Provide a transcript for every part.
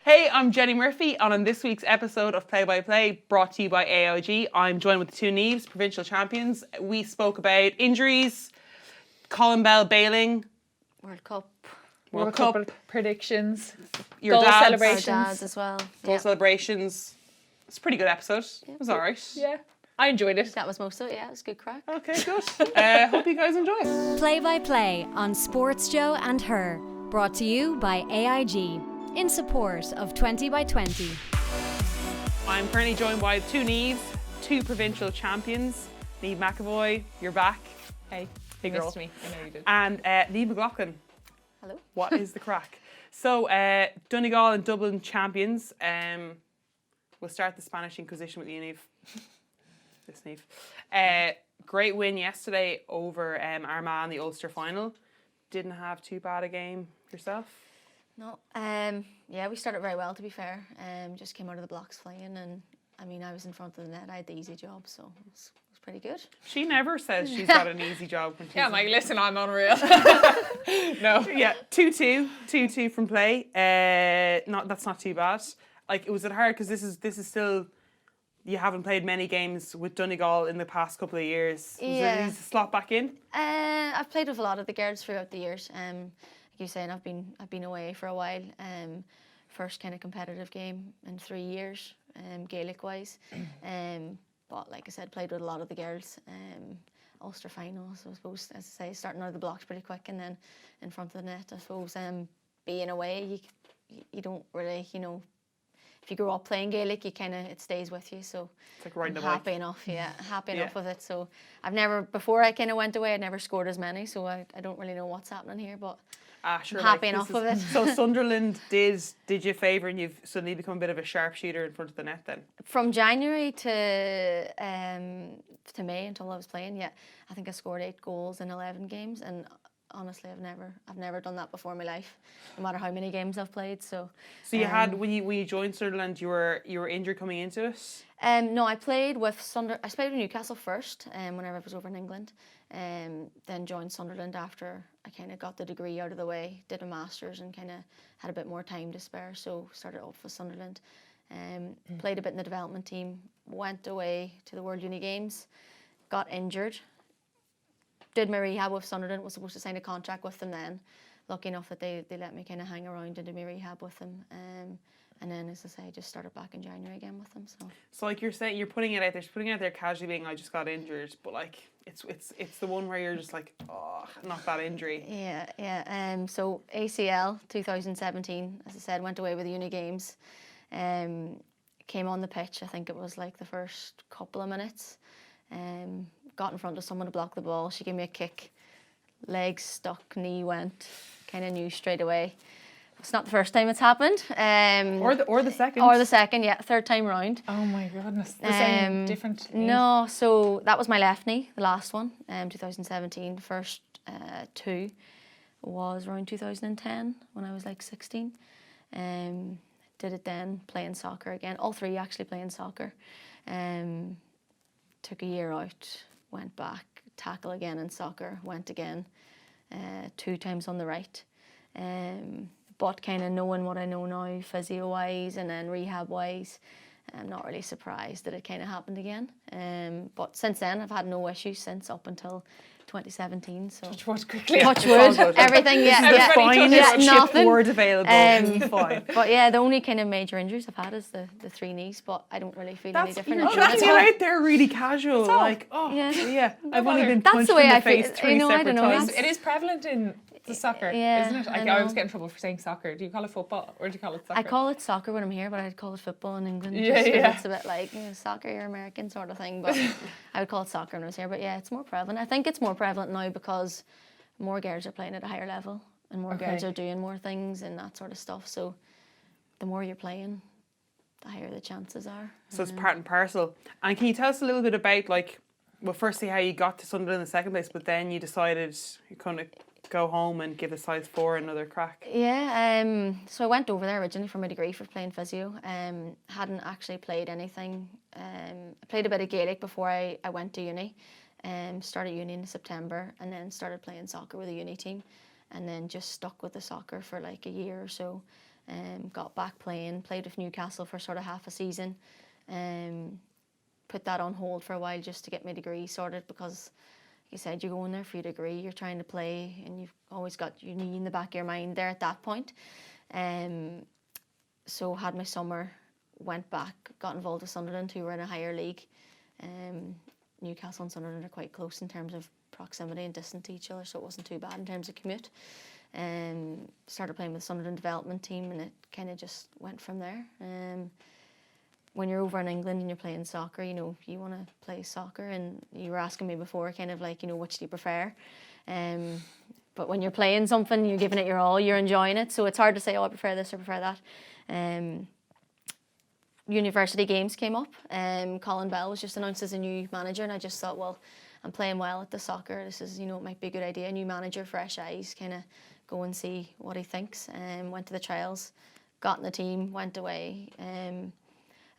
Hey, I'm Jenny Murphy, and on this week's episode of Play by Play, brought to you by AIG, I'm joined with the two Niamhs, provincial champions. We spoke about injuries, Colin Bell bailing, World Cup predictions, your goal dads, celebrations. Our dads as well. goal celebrations. It's a pretty good episode. It was alright. Yeah, I enjoyed it. That was most of it. Yeah, it was good crack. Okay, good. Hope you guys enjoy it. Play by Play on Sports Joe and Her, brought to you by AIG, in support of 20 by 20. I'm currently joined by two Niamhs, two provincial champions. Niamh McEvoy, you're back. Hey, Hey, girl. missed me. I know you did. And Niamh McLaughlin. Hello. What is the crack? So, Donegal and Dublin champions. We'll start the Spanish Inquisition with you, Niamh. This Niamh. Great win yesterday over Armagh in the Ulster final. Didn't have too bad a game yourself. No. Yeah, we started very well, to be fair. Just came out of the blocks flying, and I mean, I was in front of the net. I had the easy job, so it was pretty good. She never says she's got an easy job. When she's Yeah, Mike, listen, I'm unreal. No. Yeah, 2-2 from play. That's not too bad. Like, was it hard because this is still, you haven't played many games with Donegal in the past couple of years. Was it easy to slot back in? I've played with a lot of the girls throughout the years. Like you saying, I've been away for a while. First kind of competitive game in 3 years, Gaelic wise. But like I said, played with a lot of the girls. Ulster final, so I suppose, as I say, starting out of the blocks pretty quick, and then in front of the net. I suppose being away, you don't really, if you grow up playing Gaelic, it stays with you. So It's like riding a I'm happy bike. enough, happy enough with it. So before I kind of went away, I never scored as many, so I don't really know what's happening here, but Sure, happy like, enough with it. So Sunderland did you a favour and you've suddenly become a bit of a sharpshooter in front of the net then? From January to May until I was playing, I think I scored 8 goals in 11 games, and honestly, I've never done that before in my life, no matter how many games I've played. So you had when you joined Sunderland, you were injured coming into it. No, I played with Newcastle first, whenever I was over in England, then joined Sunderland after I kind of got the degree out of the way, did a masters, and kind of had a bit more time to spare. So started off with Sunderland, played a bit in the development team, went away to the World Uni Games, got injured. Did my rehab with Sunderland, was supposed to sign a contract with them then. Lucky enough that they let me kind of hang around and do my rehab with them. And then, as I say, I just started back in January again with them. So like you're saying, you're putting it out there casually being, I just got injured, but like it's the one where you're just like, oh, not that injury. Yeah. So ACL 2017, as I said, went away with the Uni Games. Came on the pitch, I think it was like the first couple of minutes. Got in front of someone to block the ball. She gave me a kick. Legs stuck, knee went. Kind of knew straight away. It's not the first time it's happened. Or the second. Or the second, third time round. Oh my goodness. The same, different. No, so that was my left knee, the last one, 2017. First 2 was around 2010 when I was like 16. Did it then playing soccer again. All 3 actually playing soccer. Took a year out, went back, tackle again in soccer, went again, 2 times on the right. But kind of knowing what I know now, physio-wise and then rehab-wise, I'm not really surprised that it kind of happened again. But since then, I've had no issues since up until 2017. So Touch wood quickly. touch wood, everything, Fine, nothing. word available. Fine. But yeah, the only kind of major injuries I've had is the 3 knees, but I don't really feel any different. That's you out there really casual, like I've only been That's punched the way in the I feel. face 3 I don't separate know. times. It is prevalent in the soccer, Yeah, isn't it? Like, I always get in trouble for saying soccer. Do you call it football or do you call it soccer? I call it soccer when I'm here, but I'd call it football in England. Yeah, just 'cause yeah. It's a bit like soccer, you're American sort of thing, but I would call it soccer when I was here. But yeah, it's more prevalent. I think it's more prevalent now because more girls are playing at a higher level and more girls are doing more things and that sort of stuff. So the more you're playing, the higher the chances are. So it's part and parcel. And can you tell us a little bit about, like, well, firstly how you got to Sunderland in the second place, but then you decided you kind of go home and give a size 4 another crack? Yeah, so I went over there originally for my degree for playing physio. Hadn't actually played anything. I played a bit of Gaelic before I went to uni. Started uni in September and then started playing soccer with the uni team, and then just stuck with the soccer for like a year or so. got back playing, played with Newcastle for sort of half a season, put that on hold for a while just to get my degree sorted, because you said you're going there for your degree, you're trying to play, and you've always got your knee in the back of your mind there at that point. So had my summer, went back, got involved with Sunderland, who were in a higher league. Newcastle and Sunderland are quite close in terms of proximity and distance to each other, so it wasn't too bad in terms of commute. Started playing with the Sunderland development team, and it kind of just went from there. When you're over in England and you're playing soccer, you know, you want to play soccer, and you were asking me before, kind of like, you know, which do you prefer? But when you're playing something, you're giving it your all, you're enjoying it, so it's hard to say, oh, I prefer this or prefer that. University games came up. Colin Bell was just announced as a new manager, and I just thought, well, I'm playing well at the soccer. This is, you know, it might be a good idea. New manager, fresh eyes, kind of go and see what he thinks. Went to the trials, got in the team, went away.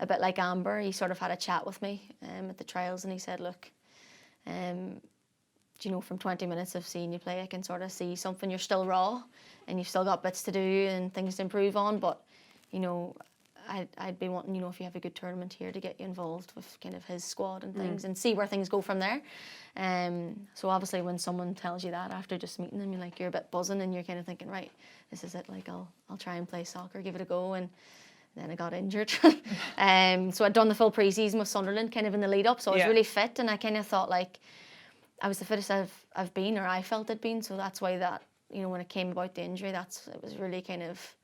A bit like Amber, he sort of had a chat with me at the trials, and he said, look, you know, from 20 minutes of seeing you play, I can sort of see something. You're still raw, and you've still got bits to do and things to improve on, but, you know, I'd be wanting, you know, if you have a good tournament here, to get you involved with kind of his squad and things, and see where things go from there. So obviously when someone tells you that after just meeting them, you're a bit buzzing, and you're kind of thinking, right, this is it, like I'll try and play soccer, give it a go. And then I got injured. So I'd done the full pre-season with Sunderland kind of in the lead up, so I was really fit, and I kind of thought like I was the fittest I've been, or I felt I'd been, so that's why that, you know, when it came about the injury, it was really kind of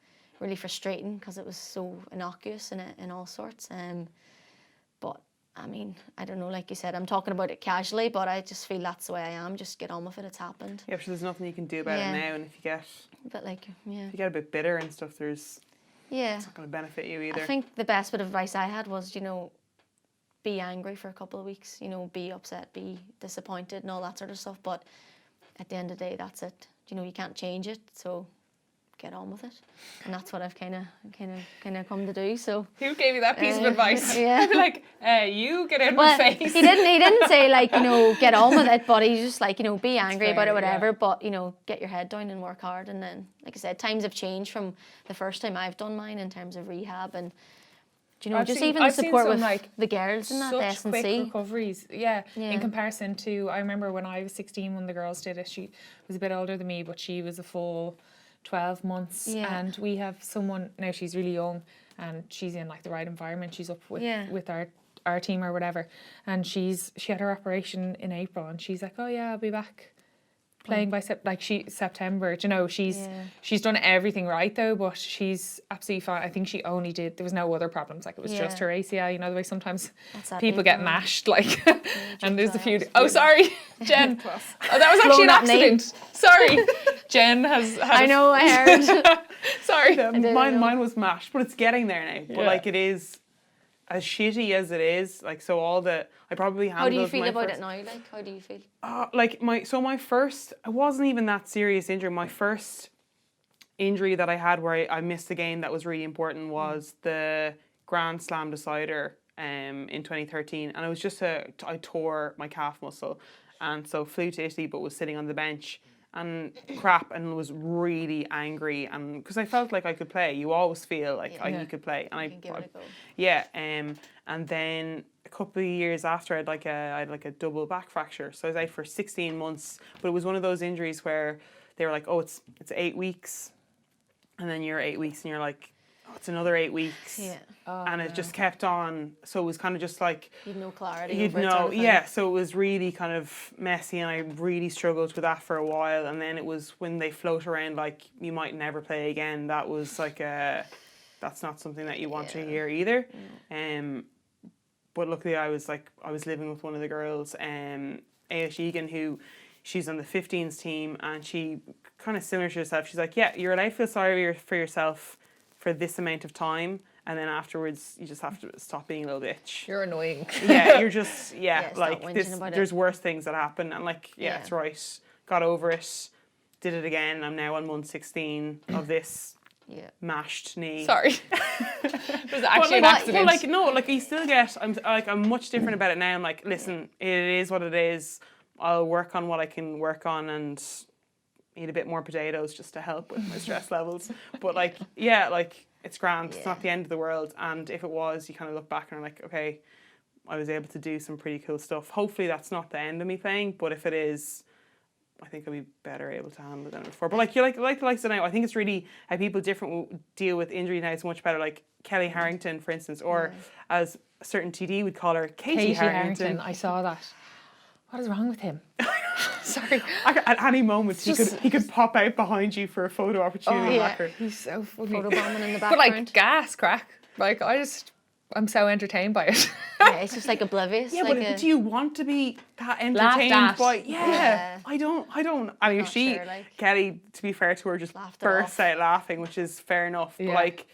really frustrating, because it was so innocuous in all sorts. But I mean, I don't know, like you said, I'm talking about it casually, but I just feel that's the way I am. Just get on with it, it's happened. Yeah, but there's nothing you can do about it now, and if you get if you get a bit bitter and stuff, it's not going to benefit you either. I think the best bit of advice I had was, you know, be angry for a couple of weeks, you know, be upset, be disappointed and all that sort of stuff, but at the end of the day, that's it. You know, you can't change it, so get on with it, and that's what I've kind of come to do. So who gave you that piece of advice? Yeah, I'd be like, you get in my face. He didn't say like, you know, get on with it, but he's just like, you know, be angry about it, whatever. Yeah. But you know, get your head down and work hard. And then, like I said, times have changed from the first time I've done mine in terms of rehab, and you know, even the support with like the girls and that, the S&C. Quick recoveries, in comparison to, I remember when I was 16 when the girls did it. She was a bit older than me, but she was a full 12 months, and we have someone now, she's really young and she's in like the right environment, she's up with our team or whatever, and she had her operation in April, and she's like, oh yeah, I'll be back playing by September. You know, she's done everything right though, but she's absolutely fine. I think she only did, there was no other problems, like it was just her ACL, you know, the way sometimes people get mashed, like, and there's a few, oh sorry, Jen, oh that was actually an accident, sorry, Jen has I know, I heard. Sorry. Mine was mashed, but it's getting there now, but like it is as shitty as it is, like, so all the, I probably handled. How do you feel about it now? Like, how do you feel? Like my first, it wasn't even that serious injury. My first injury that I had where I missed a game that was really important was the Grand Slam decider in 2013, and it was just I tore my calf muscle, and so flew to Italy, but was sitting on the bench and and was really angry, and because I felt like I could play. You always feel like you could play, and you can give it a go. Yeah, and then a couple of years after, I had a double back fracture, so I was out for 16 months. But it was one of those injuries where they were like, oh, it's 8 weeks, and then you're 8 weeks, and you're like, oh, it's another 8 weeks, and it just kept on. So it was kind of just like you'd no clarity. So it was really kind of messy, and I really struggled with that for a while. And then it was when they float around like you might never play again. That was like that's not something that you want to hear either. But luckily I was living with one of the girls, Aoish Egan, who she's on the 15s team, and she kind of similar to herself. She's like, yeah, you're allowed to feel sorry for yourself for this amount of time, and then afterwards you just have to stop being a little bitch. You're annoying. Yeah, you're just like this. There's it. Worse things that happen, and like it's right. Got over it. Did it again. I'm now on month 16 of this mashed knee. Sorry. It was actually an accident. But no, you still get. I'm much different about it now. I'm like, listen, it is what it is. I'll work on what I can work on, and eat a bit more potatoes just to help with my stress levels. But like, yeah, like it's grand. It's not the end of the world. And if it was, you kind of look back and are like, okay, I was able to do some pretty cool stuff. Hopefully that's not the end of me playing, but if it is, I think I'll be better able to handle it than before. But like, you're like the likes of now, I think it's really how people deal with injury now is much better. Like Kelly Harrington, for instance, or as a certain TD would call her, Katie Harrington. I saw that. What is wrong with him? Sorry. At any moment, he could pop out behind you for a photo opportunity. He's so funny. Photobombing in the But background. like gas crack. Like I'm so entertained by it. Yeah, it's just like oblivious. Yeah, like but do you want to be that Laughed entertained at. by? Yeah. I don't. I mean, not sure, like- Kelly, to be fair to her, just Laughed it bursts off. out laughing, which is fair enough. But Yeah. like,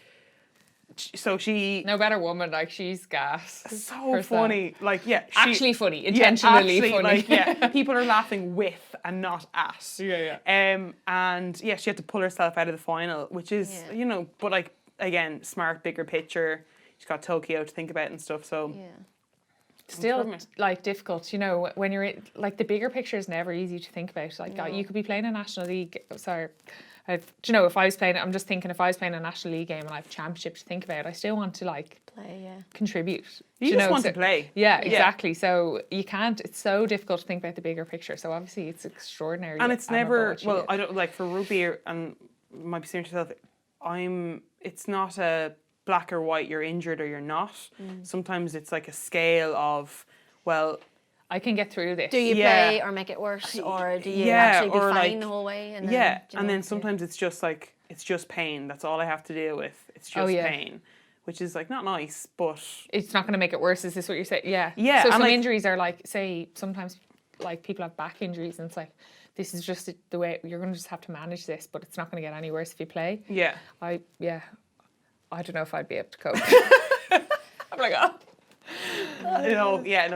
so she No better woman. Like she's gas. so herself. funny. Like, yeah, Actually funny. Intentionally funny. Like, yeah, people are laughing with and not at. Yeah. And yeah, she had to pull herself out of the final, which is but like again, smart, bigger picture. She's got Tokyo to think about and stuff. So Still like difficult, when you're in, like the bigger picture is never easy to think about. Like you could be playing a national league. Sorry, if I was playing, I'm just thinking if I was playing a national league game and I have a championship to think about, I still want to like play, contribute. you just want to play. Yeah, exactly. So you can't. It's so difficult to think about the bigger picture. So obviously it's extraordinary. And it's admirable never what you well. did. I don't like for rugby and you might be saying to yourself, It's not a black or white. You're injured or you're not. Sometimes it's like a scale of I can get through this. do you play or make it worse, or do you actually be fine the whole way? And then, and then sometimes it's just like it's just pain. That's all I have to deal with. It's just pain, which is like not nice, but It's not going to make it worse. Is this what you're saying? Yeah. Yeah, So and some like- injuries are like, say, sometimes like people have back injuries, and it's like, this is just the way you're going to just have to manage this, but it's not going to get any worse if you play. yeah. I don't know if I'd be able to cope. I'm like,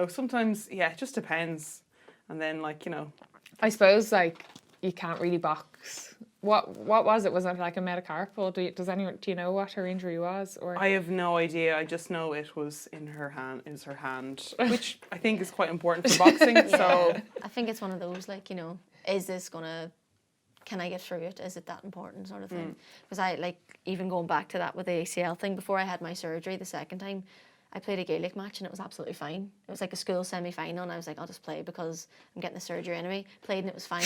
Sometimes it just depends, and then I suppose like you can't really box. What was it? Was it like a metacarpal? Do you know what her injury was? Or I have no idea. I just know it was in her hand. It was her hand, which I think is quite important for boxing. So I think it's one of those is this gonna? Can I get through it? Is it that important, sort of thing? Because I even going back to that with the ACL thing. Before I had my surgery the second time, I played a Gaelic match and it was absolutely fine. It was like a school semi-final, and I was like, I'll just play because I'm getting the surgery anyway. Played and it was fine.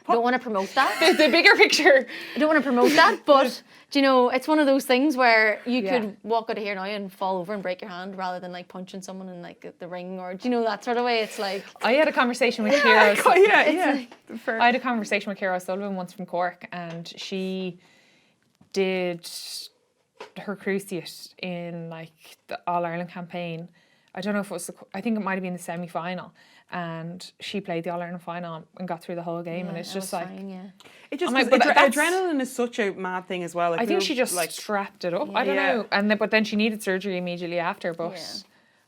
I don't want to promote that. the bigger picture. I don't want to promote that, but it's one of those things where you could walk out of here now and fall over and break your hand rather than like punching someone in like the ring, or that sort of way. It's like I had a conversation with Ciara. Fair. I had a conversation with Ciara Sullivan once from Cork, and she did her cruciate in like the All Ireland campaign. I don't know if it was. I think it might have been the semi-final, and she played the All Ireland final and got through the whole game. And it's just like fine, it just I'm like, but adrenaline is such a mad thing as well. Like I think she just strapped it up. I don't know. And but then she needed surgery immediately after. But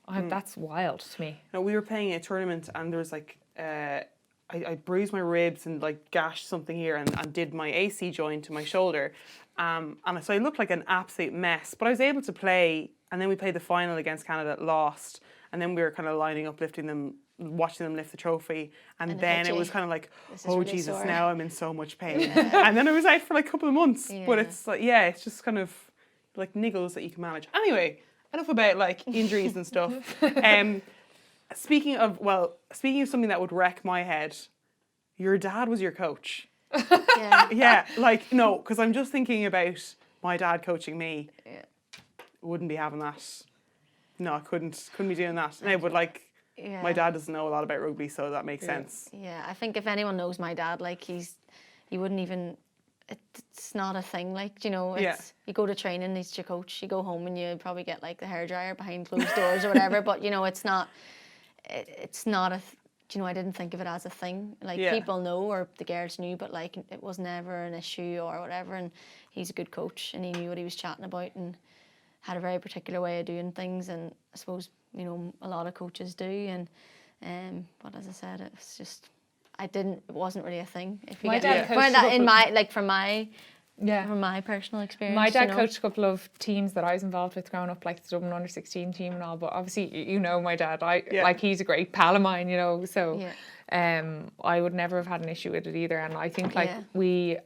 that's wild to me. No, we were playing a tournament and there was like I bruised my ribs and like gashed something here and did my AC joint to my shoulder. And so I looked like an absolute mess, but I was able to play. And then we played the final against Canada, lost. And then we were kind of lining up, lifting them, watching them lift the trophy. And then it was kind of like, oh really Jesus, sore. now I'm in so much pain. And then I was out for like a couple of months. But it's like, it's just kind of like niggles that you can manage. Anyway, enough about like injuries and stuff. Speaking of something that would wreck my head, your dad was your coach. Yeah. No, because I'm just thinking about my dad coaching me. Yeah. Wouldn't be having that. No, I couldn't be doing that. No, but my dad doesn't know a lot about rugby, so that makes sense. Yeah, I think if anyone knows my dad, he wouldn't even. It's not a thing, you go to training, he's your coach. You go home and you probably get like the hairdryer behind closed doors or whatever. But it's not. It's not a. I didn't think of it as a thing. People know, or the girls knew, but it was never an issue or whatever. And he's a good coach, and he knew what he was chatting about, and had a very particular way of doing things. And I suppose a lot of coaches do. And but as I said, it was just it wasn't really a thing. If you My get dad me. coached That in my from my Yeah. From my personal experience. My dad you know. coached a couple of teams that I was involved with growing up, like the Dublin under-16 team and all, but obviously, you know my dad, like he's a great pal of mine, you know, so I would never have had an issue with it either. And I think like we're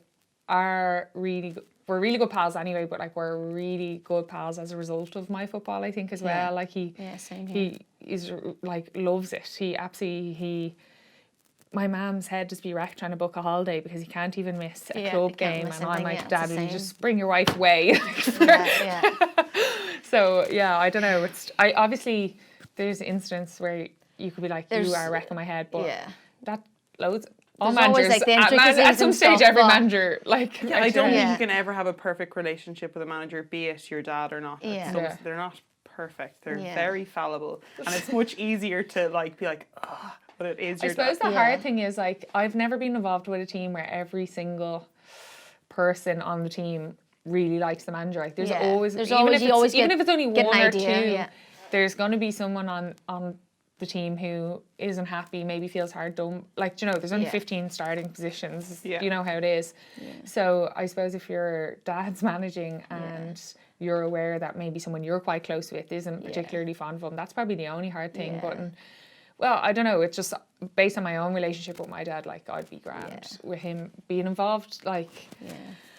really good pals anyway, but like we're really good pals as a result of my football, I think, as well. Like he is like loves it. My mum's head just be wrecked trying to book a holiday because he can't even miss a club game, and I'm like, Dad, will you just bring your wife away? So yeah, I don't know. I obviously there's incidents where you could be like, you are wrecking my head, but that loads. All managers, like the at some stage, every manager, like... Yeah, I don't think you can ever have a perfect relationship with a manager, be it your dad or not. They're not perfect. They're very fallible. And it's much easier to like be like, oh, but it is your dad. I suppose the hard thing is, like, I've never been involved with a team where every single person on the team really likes the manager. Like, even if it's only one or two, there's going to be someone on the team who isn't happy, maybe feels hard done. Like, you know, there's only 15 starting positions. You know how it is. So I suppose if your dad's managing and you're aware that maybe someone you're quite close with isn't particularly fond of them, that's probably the only hard thing. But well, I don't know. It's just based on my own relationship with my dad. Like, I'd be grand with him being involved. Like,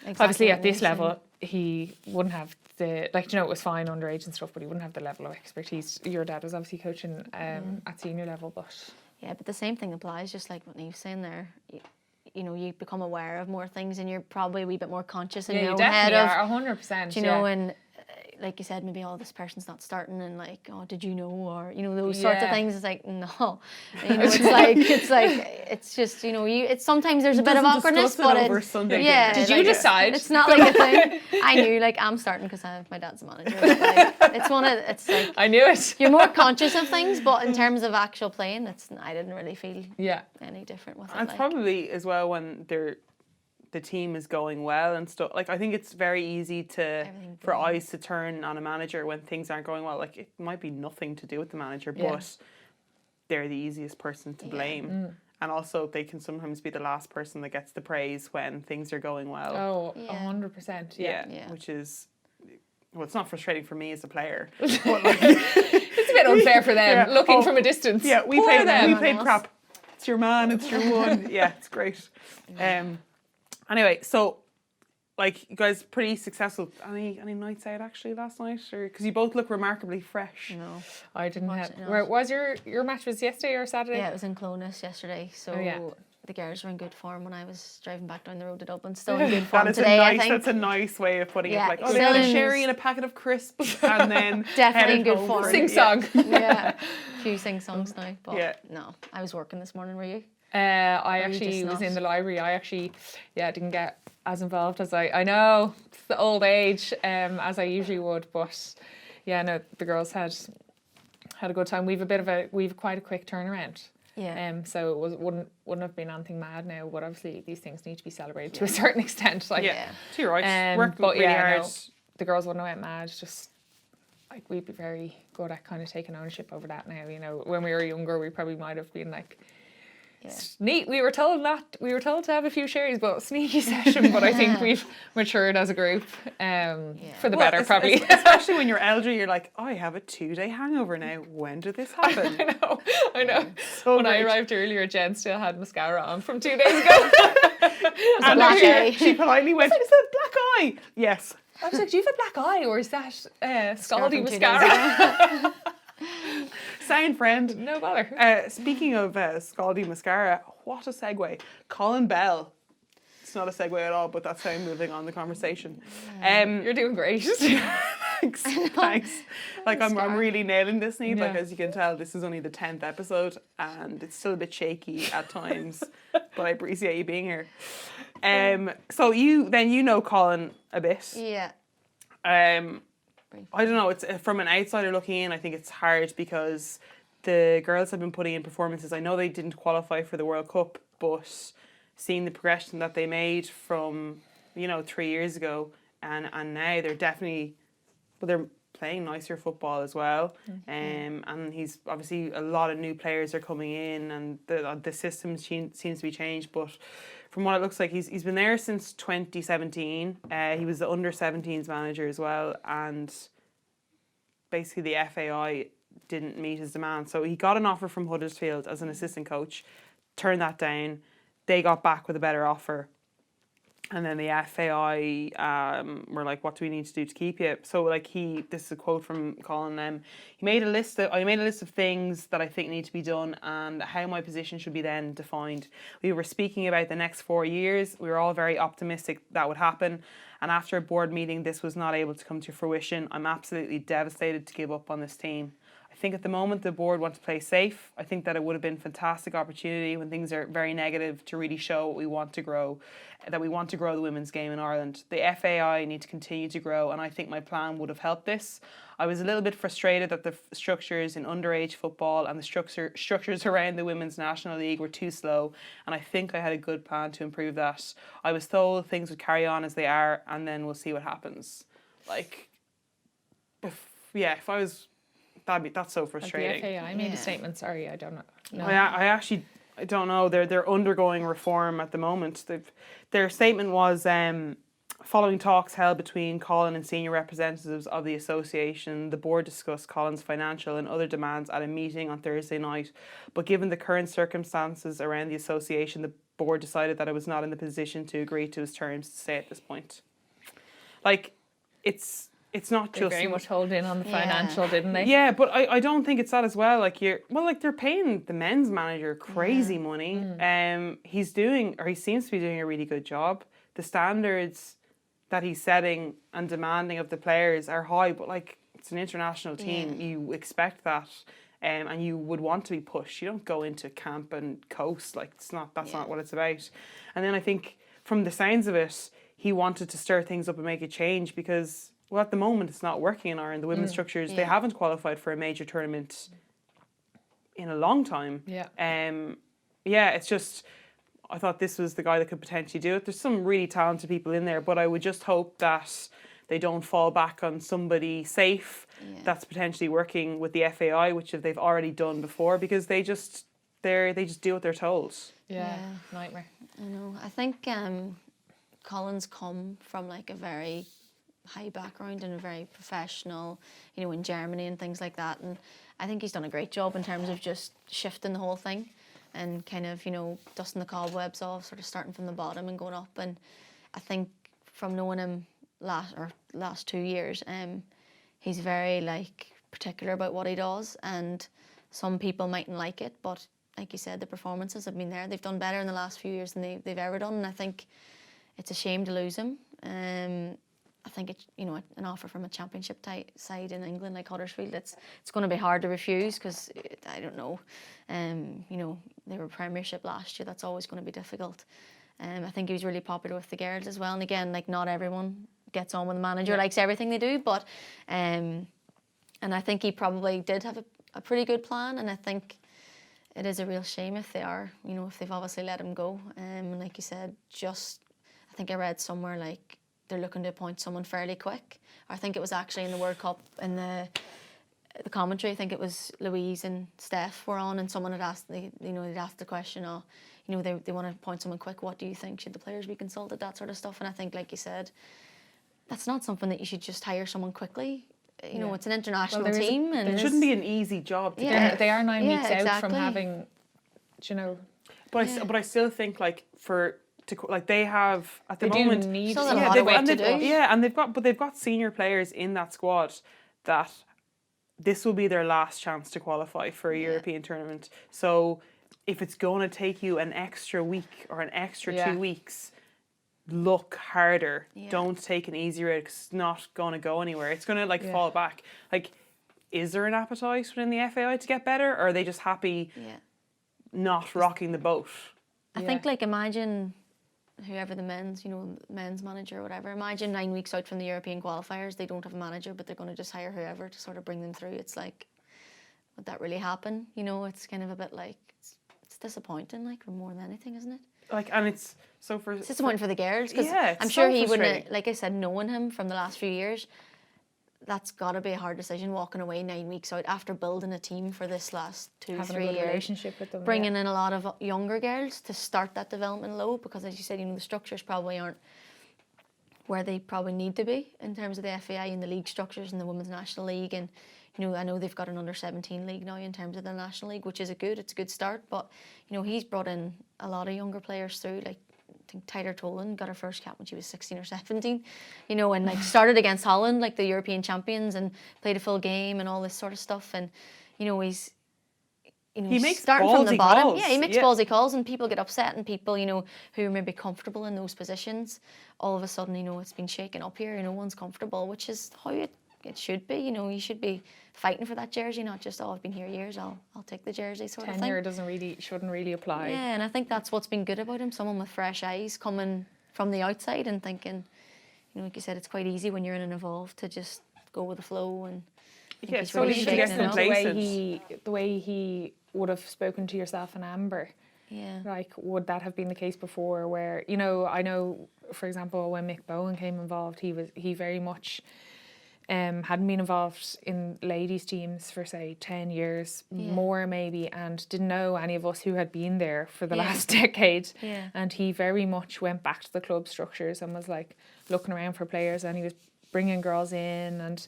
obviously at this level, he wouldn't have the, like, you know, it was fine underage and stuff, but he wouldn't have the level of expertise. Your dad was obviously coaching at senior level, but... Yeah, but the same thing applies, just like what Niamh's saying there. You know, you become aware of more things and you're probably a wee bit more conscious in your own head of... Yeah, you definitely are, 100%. Do you know, and like you said, maybe, this person's not starting, and like, oh, did you know? Or, you know, those sorts of things. It's like, no. You know, it's just, you know, it's sometimes there's a bit of awkwardness, but did you decide? It's not like a thing. I knew, like, I'm starting because my dad's a manager. But, like, it's like... I knew it. You're more conscious of things, but in terms of actual playing, I didn't really feel any different with it. And it's probably as well when the team is going well and stuff. Like, I think it's very easy for eyes to turn on a manager when things aren't going well. Like, it might be nothing to do with the manager, but they're the easiest person to blame. And also, they can sometimes be the last person that gets the praise when things are going well. Oh, 100%. Yeah. Which is, well, it's not frustrating for me as a player. But like, it's a bit unfair for them, looking from a distance. Yeah, we played crap. It's your man, it's your one. Yeah, it's great. Anyway, so, like, you guys pretty successful. Any nights out actually last night, or because you both look remarkably fresh? No, I didn't have. Where was your match? Was yesterday or Saturday? Yeah, it was in Clonus yesterday. So the girls were in good form when I was driving back down the road to Dublin. Still in good form today. I think that's a nice way of putting it. Like, they had a sherry and a packet of crisps, and then definitely in good form. Sing song. A few sing songs now. But no, I was working this morning. Were you? I actually was in the library. I actually, didn't get as involved as I know, it's the old age, as I usually would. But no, the girls had a good time. We've quite a quick turnaround. Yeah. So it wouldn't have been anything mad now. But obviously these things need to be celebrated to a certain extent. Like, to your right. Worked but really hard. No, the girls wouldn't have went mad. Just like, we'd be very good at kind of taking ownership over that now. You know, when we were younger, we probably might have been like. Neat. We were told to have a few sherries, but sneaky session. But I think we've matured as a group, for the better, probably. Especially when you're elderly, you're like, I have a 2-day hangover now. When did this happen? I know. So when I arrived earlier, Jen still had mascara on from 2 days ago. And she politely went, "Is that black eye?" Yes. I was like, "Do you have a black eye, or is that Scaldy mascara?" Sound friend. No bother. Speaking of Scaldy mascara, what a segue. Colin Bell. It's not a segue at all, but that's how I'm moving on the conversation. You're doing great. Thanks. Like, I'm really nailing this, Niamh. Like, as you can tell, this is only the 10th episode, and it's still a bit shaky at times, but I appreciate you being here. So you know Colin a bit. Yeah. I don't know, it's from an outsider looking in, I think it's hard because the girls have been putting in performances. I know they didn't qualify for the World Cup, but seeing the progression that they made from, 3 years ago and now they're definitely, they're playing nicer football as well. And he's obviously, a lot of new players are coming in and the system seems to be changed, but from what it looks like, he's been there since 2017. He was the under-17s manager as well, and basically the FAI didn't meet his demand. So he got an offer from Huddersfield as an assistant coach, turned that down. They got back with a better offer. And then the FAI were like, "What do we need to do to keep you?" So like this is a quote from Colin. I made a list of things that I think need to be done and how my position should be then defined. We were speaking about the next 4 years. We were all very optimistic that would happen. And after a board meeting, this was not able to come to fruition. I'm absolutely devastated to give up on this team. I think at the moment the board want to play safe. I think that it would have been a fantastic opportunity when things are very negative to really show what we want to grow, that we want to grow the women's game in Ireland. The FAI need to continue to grow, and I think my plan would have helped this. I was a little bit frustrated that the structures in underage football and the structures around the Women's National League were too slow, and I think I had a good plan to improve that. I was told things would carry on as they are, and then we'll see what happens. Like, if I was... That's so frustrating. The FAI made a statement. Sorry, I don't know. No. I don't know. They're undergoing reform at the moment. Their statement was following talks held between Colin and senior representatives of the association, the board discussed Colin's financial and other demands at a meeting on Thursday night. But given the current circumstances around the association, the board decided that it was not in the position to agree to his terms to stay at this point. Like, it's not they just very much hold in on the financial, didn't they? Yeah, but I don't think it's that as well. Like they're paying the men's manager crazy money. He seems to be doing a really good job. The standards that he's setting and demanding of the players are high, but like it's an international team, you expect that. And you would want to be pushed. You don't go into camp and coast. Like that's not what it's about. And then I think from the sounds of it, he wanted to stir things up and make a change because, well, at the moment it's not working in Ireland. The women's structures, they haven't qualified for a major tournament in a long time. It's just, I thought this was the guy that could potentially do it. There's some really talented people in there, but I would just hope that they don't fall back on somebody safe that's potentially working with the FAI, which they've already done before, because they just do what they're told. Nightmare. I know. I think Colin's come from like a very high background and a very professional, in Germany and things like that. And I think he's done a great job in terms of just shifting the whole thing and kind of, dusting the cobwebs off, sort of starting from the bottom and going up. And I think from knowing him last 2 years, he's very particular about what he does, and some people mightn't like it, but like you said, the performances have been there. They've done better in the last few years than they've ever done, and I think it's a shame to lose him. I think it's an offer from a championship side in England like Huddersfield. It's going to be hard to refuse because I don't know. They were Premiership last year. That's always going to be difficult. I think he was really popular with the girls as well. And again, not everyone gets on with the manager, likes everything they do. But and I think he probably did have a pretty good plan. And I think it is a real shame if they are, if they've obviously let him go. And like you said, I think I read somewhere they're looking to appoint someone fairly quick. I think it was actually in the World Cup in the commentary. I think it was Louise and Steph were on, and someone had asked they'd asked the question, they want to appoint someone quick. What do you think? Should the players be consulted? That sort of stuff. And I think, like you said, that's not something that you should just hire someone quickly. It's an international team, and it shouldn't be an easy job to get. They are 9 weeks out from having, But I still think they have at the moment. Need they've got senior players in that squad that this will be their last chance to qualify for a European tournament. So if it's going to take you an extra week or an extra 2 weeks, look harder. Don't take an easy route because it's not going to go anywhere. It's going to fall back. Is there an appetite within the FAI to get better, or are they just happy not rocking the boat? I think imagine whoever the men's manager or whatever, imagine 9 weeks out from the European qualifiers, they don't have a manager, but they're going to just hire whoever to sort of bring them through. It's would that really happen? It's kind of a bit it's disappointing, more than anything, isn't it? And it's disappointing for the girls, because I'm so sure he wouldn't, like I said, knowing him from the last few years, that's got to be a hard decision, walking away 9 weeks out after building a team for this last 2-3 Having a good years. relationship with them. Bringing in a lot of younger girls to start that development low, because as you said, the structures probably aren't where they probably need to be in terms of the FAI and the league structures and the Women's National League. And I know they've got an under-17 league now in terms of the National League, which is it's a good start. But he's brought in a lot of younger players through, like I think Tyler Tolan got her first cap when she was 16 or 17, and like started against Holland, like the European champions, and played a full game and all this sort of stuff. And he's he makes starting from the bottom. calls. Yeah, he makes ballsy calls, and people get upset, and people who are maybe comfortable in those positions, all of a sudden it's been shaken up here. No one's comfortable, which is how it should be. You should be fighting for that jersey, not just I've been here years, I'll take the jersey sort of thing. Tenure shouldn't really apply. Yeah, and I think that's what's been good about him. Someone with fresh eyes coming from the outside and thinking, like you said, it's quite easy when you're in an evolve to just go with the flow. And yeah, he's so really easy to shaking get it up. the way he would have spoken to yourself and Amber. Yeah. Like, would that have been the case before? Where I know, for example, when Mick Bowen came involved, he very much hadn't been involved in ladies' teams for say 10 years, more maybe, and didn't know any of us who had been there for the last decade. Yeah. And he very much went back to the club structures and was like looking around for players, and he was bringing girls in, and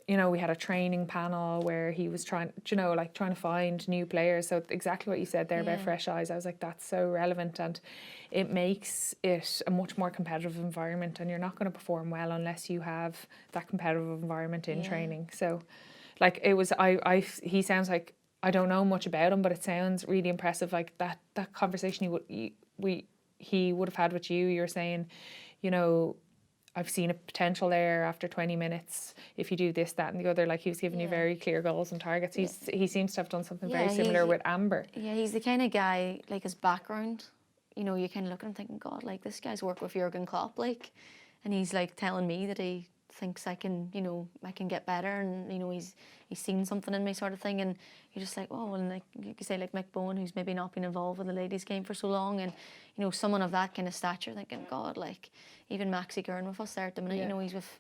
we had a training panel where he was trying to find new players. So exactly what you said there about fresh eyes, I was like, that's so relevant, and it makes it a much more competitive environment, and you're not going to perform well unless you have that competitive environment in training. So like he sounds like, I don't know much about him, but it sounds really impressive. Like that conversation he would have had with you, you're saying, I've seen a potential there after 20 minutes. If you do this, that, and the other, like he was giving you very clear goals and targets. He seems to have done something very similar with Amber. Yeah, he's the kind of guy, like his background, you kind of look at him thinking, God, like this guy's worked with Jurgen Klopp, like, and he's like telling me that he thinks I can get better, and he's seen something in me, sort of thing. And you're just like, oh, and like you say, like Mick Bowen, who's maybe not been involved with the ladies' game for so long, and someone of that kind of stature, thinking, God, like even Maxie Gurn with us there at the minute, he's with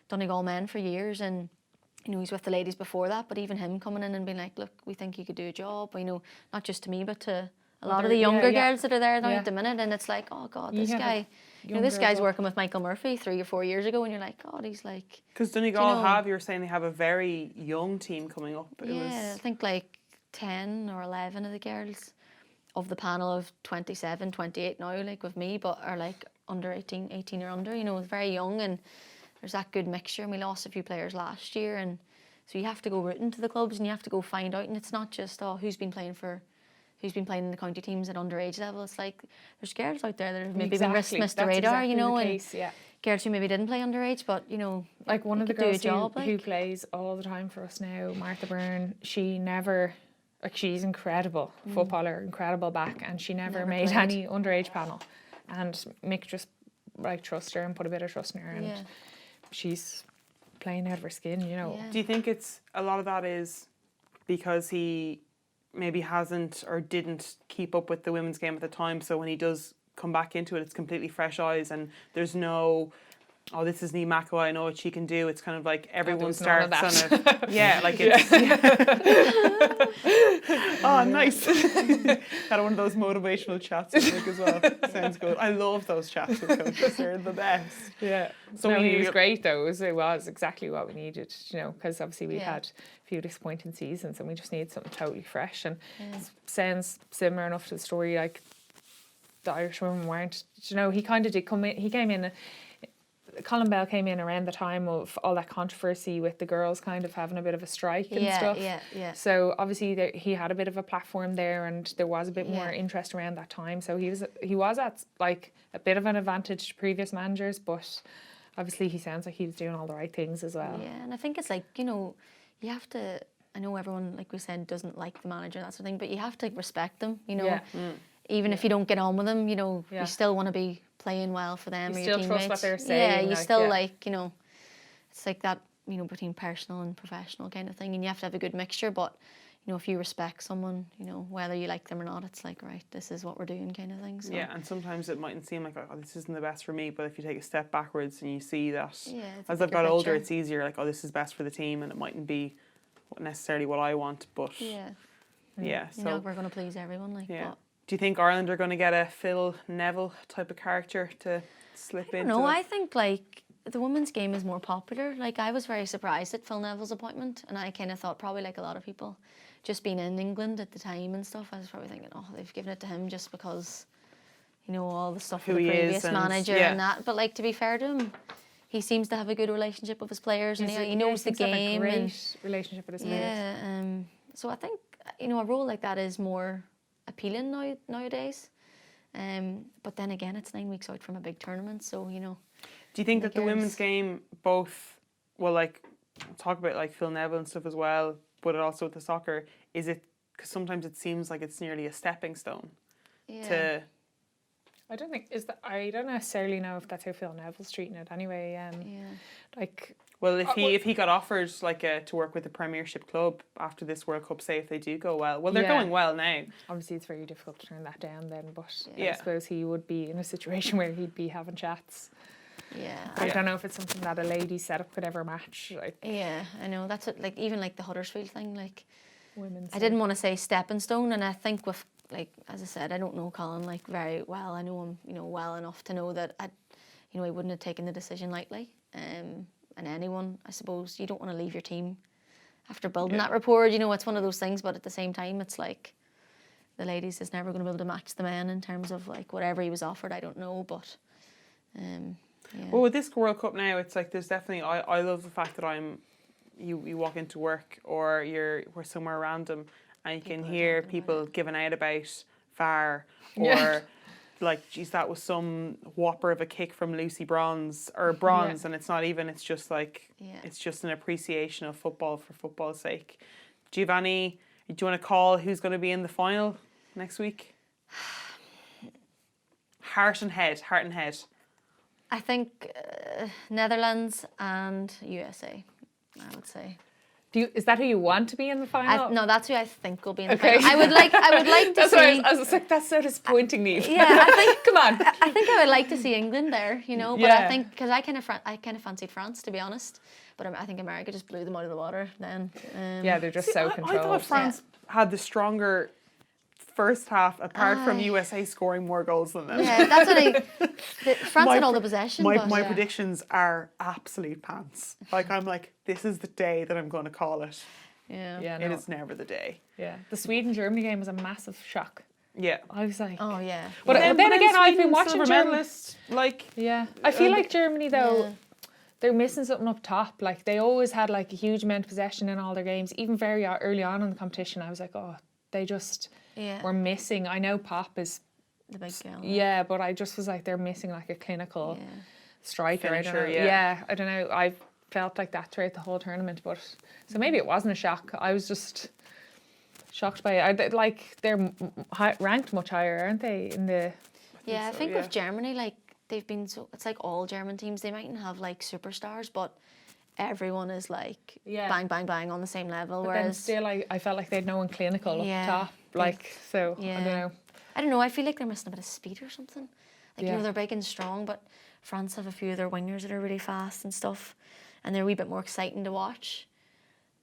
Donegal Men for years, and he's with the ladies before that, but even him coming in and being like, look, we think you could do a job, not just to me, but to a lot of the younger girls that are there now at the minute. And it's like, oh God, this guy, this guy's working with Michael Murphy 3 or 4 years ago, and you're like, God, he's like... Because Donegal you were saying they have a very young team coming up. I think like 10 or 11 of the girls of the panel of 27, 28 now, like with me, but are like under 18 or under, very young, and there's that good mixture. And we lost a few players last year, and so you have to go rooting to the clubs, and you have to go find out, and it's not just, who's been playing in the county teams at underage level. It's like there's girls out there that have maybe been missed the radar, and girls who maybe didn't play underage, but like one of the girls who plays all the time for us now, Martha Byrne, she never, like, she's incredible footballer, incredible back, and she never made played any underage panel, and Mick just like trust her and put a bit of trust in her, and she's playing out of her skin. Do you think it's a lot of that is because he maybe hasn't or didn't keep up with the women's game at the time, so when he does come back into it, it's completely fresh eyes, and there's no, oh, this is Niamh McEvoy, I know what she can do. It's kind of like everyone starts on it. Yeah, like it's... Oh, nice. Had one of those motivational chats with Nick as well. Sounds good. I love those chats with coaches. They're the best. Yeah. So he was great though. It was exactly what we needed, because obviously we had a few disappointing seasons, and we just need something totally fresh. And it sounds similar enough to the story, like the Irish women weren't, he kind of did come in, he came in, Colin Bell came in around the time of all that controversy with the girls kind of having a bit of a strike and stuff. Yeah. So obviously he had a bit of a platform there, and there was a bit more interest around that time. So he was at like a bit of an advantage to previous managers, but obviously he sounds like he was doing all the right things as well. Yeah, and I think it's like, you have to, I know everyone, like we said, doesn't like the manager and that sort of thing, but you have to respect them, Even if you don't get on with them, you still want to be playing well for them, or your teammates. You still trust what they're saying. Yeah, you still like, it's like that, between personal and professional kind of thing, and you have to have a good mixture. But, you know, if you respect someone, you know, whether you like them or not, it's like, right, this is what we're doing kind of thing. So. Yeah, and sometimes it mightn't seem like, oh, this isn't the best for me, but if you take a step backwards and you see that, as I've got older, it's easier, like, oh, this is best for the team, and it mightn't be necessarily what I want, but yeah, so you know, we're going to please everyone, like. Yeah. Do you think Ireland are going to get a Phil Neville type of character to slip into? No, I think like the women's game is more popular. Like I was very surprised at Phil Neville's appointment, and I kind of thought, probably like a lot of people, just being in England at the time and stuff, I was probably thinking, oh, they've given it to him just because, you know, all the stuff with the previous manager and that. But like, to be fair to him, he seems to have a good relationship with his players, and he knows the game. Have a great relationship with his players. Yeah, so I think, you know, a role like that is more appealing nowadays. But then again, it's 9 weeks out from a big tournament, so, you know. Do you think that the women's game both, well, like, talk about like Phil Neville and stuff as well, but also with the soccer, is it, because sometimes it seems like it's nearly a stepping stone to... I don't think, I don't necessarily know if that's how Phil Neville's treating it anyway. Like... Well, if he got offered like to work with a Premiership club after this World Cup, say if they do go well, they're going well now. Obviously, it's very difficult to turn that down then, but I suppose he would be in a situation where he'd be having chats. Yeah, I don't know if it's something that a lady setup could ever match. Like, yeah, I know that's it. Like even like the Huddersfield thing, like women's. I didn't want to say stepping stone, and I think with like as I said, I don't know Colin like very well. I know him, you know, well enough to know that he wouldn't have taken the decision lightly. And anyone, I suppose, you don't want to leave your team after building that rapport. You know, it's one of those things, but at the same time, it's like the ladies is never going to be able to match the men in terms of like whatever he was offered. I don't know, but well, with this World Cup now, it's like there's definitely. I love the fact that you walk into work or we're somewhere random and you can hear people giving out about VAR or. Like, geez, that was some whopper of a kick from Lucy Bronze, and it's not even, it's just like, it's just an appreciation of football for football's sake. Giovanni, do you want to call who's going to be in the final next week? Heart and head. I think Netherlands and USA, I would say. Is that who you want to be in the final? No, that's who I think will be in the final. I would like to see. I was like, that's so disappointing, Niamh. Yeah, I think. Come on. I think I would like to see England there, you know. But I think because I kind of fancied France, to be honest. But I think America just blew them out of the water then. They're just so controlled. I thought France had the stronger first half, apart from USA scoring more goals than them. Yeah, that's what France had all the possession. My predictions are absolute pants. Like, I'm like, this is the day that I'm going to call it. Yeah. It is never the day. Yeah. The Sweden-Germany game was a massive shock. Yeah. I was like... Oh, yeah. But then again, I've been watching Germany. Like... Yeah. I feel like Germany, though... They're missing something up top. Like, they always had like a huge amount of possession in all their games. Even very early on in the competition, I was like, oh, they just were missing. I know Pop is the big girl. Yeah, but I just was like, they're missing like a clinical striker. Finisher, I don't know. I felt like that throughout the whole tournament. But so maybe it wasn't a shock. I was just shocked by it. Like, they're ranked much higher, aren't they? In the I think with Germany, like, they've been so, it's like all German teams, they mightn't have like superstars, but everyone is like bang, bang, bang on the same level. But whereas then still, I felt like they had no one clinical up top. Like, so, I don't know. I don't know, I feel like they're missing a bit of speed or something. Like, you know, they're big and strong, but France have a few of their wingers that are really fast and stuff, and they're a wee bit more exciting to watch.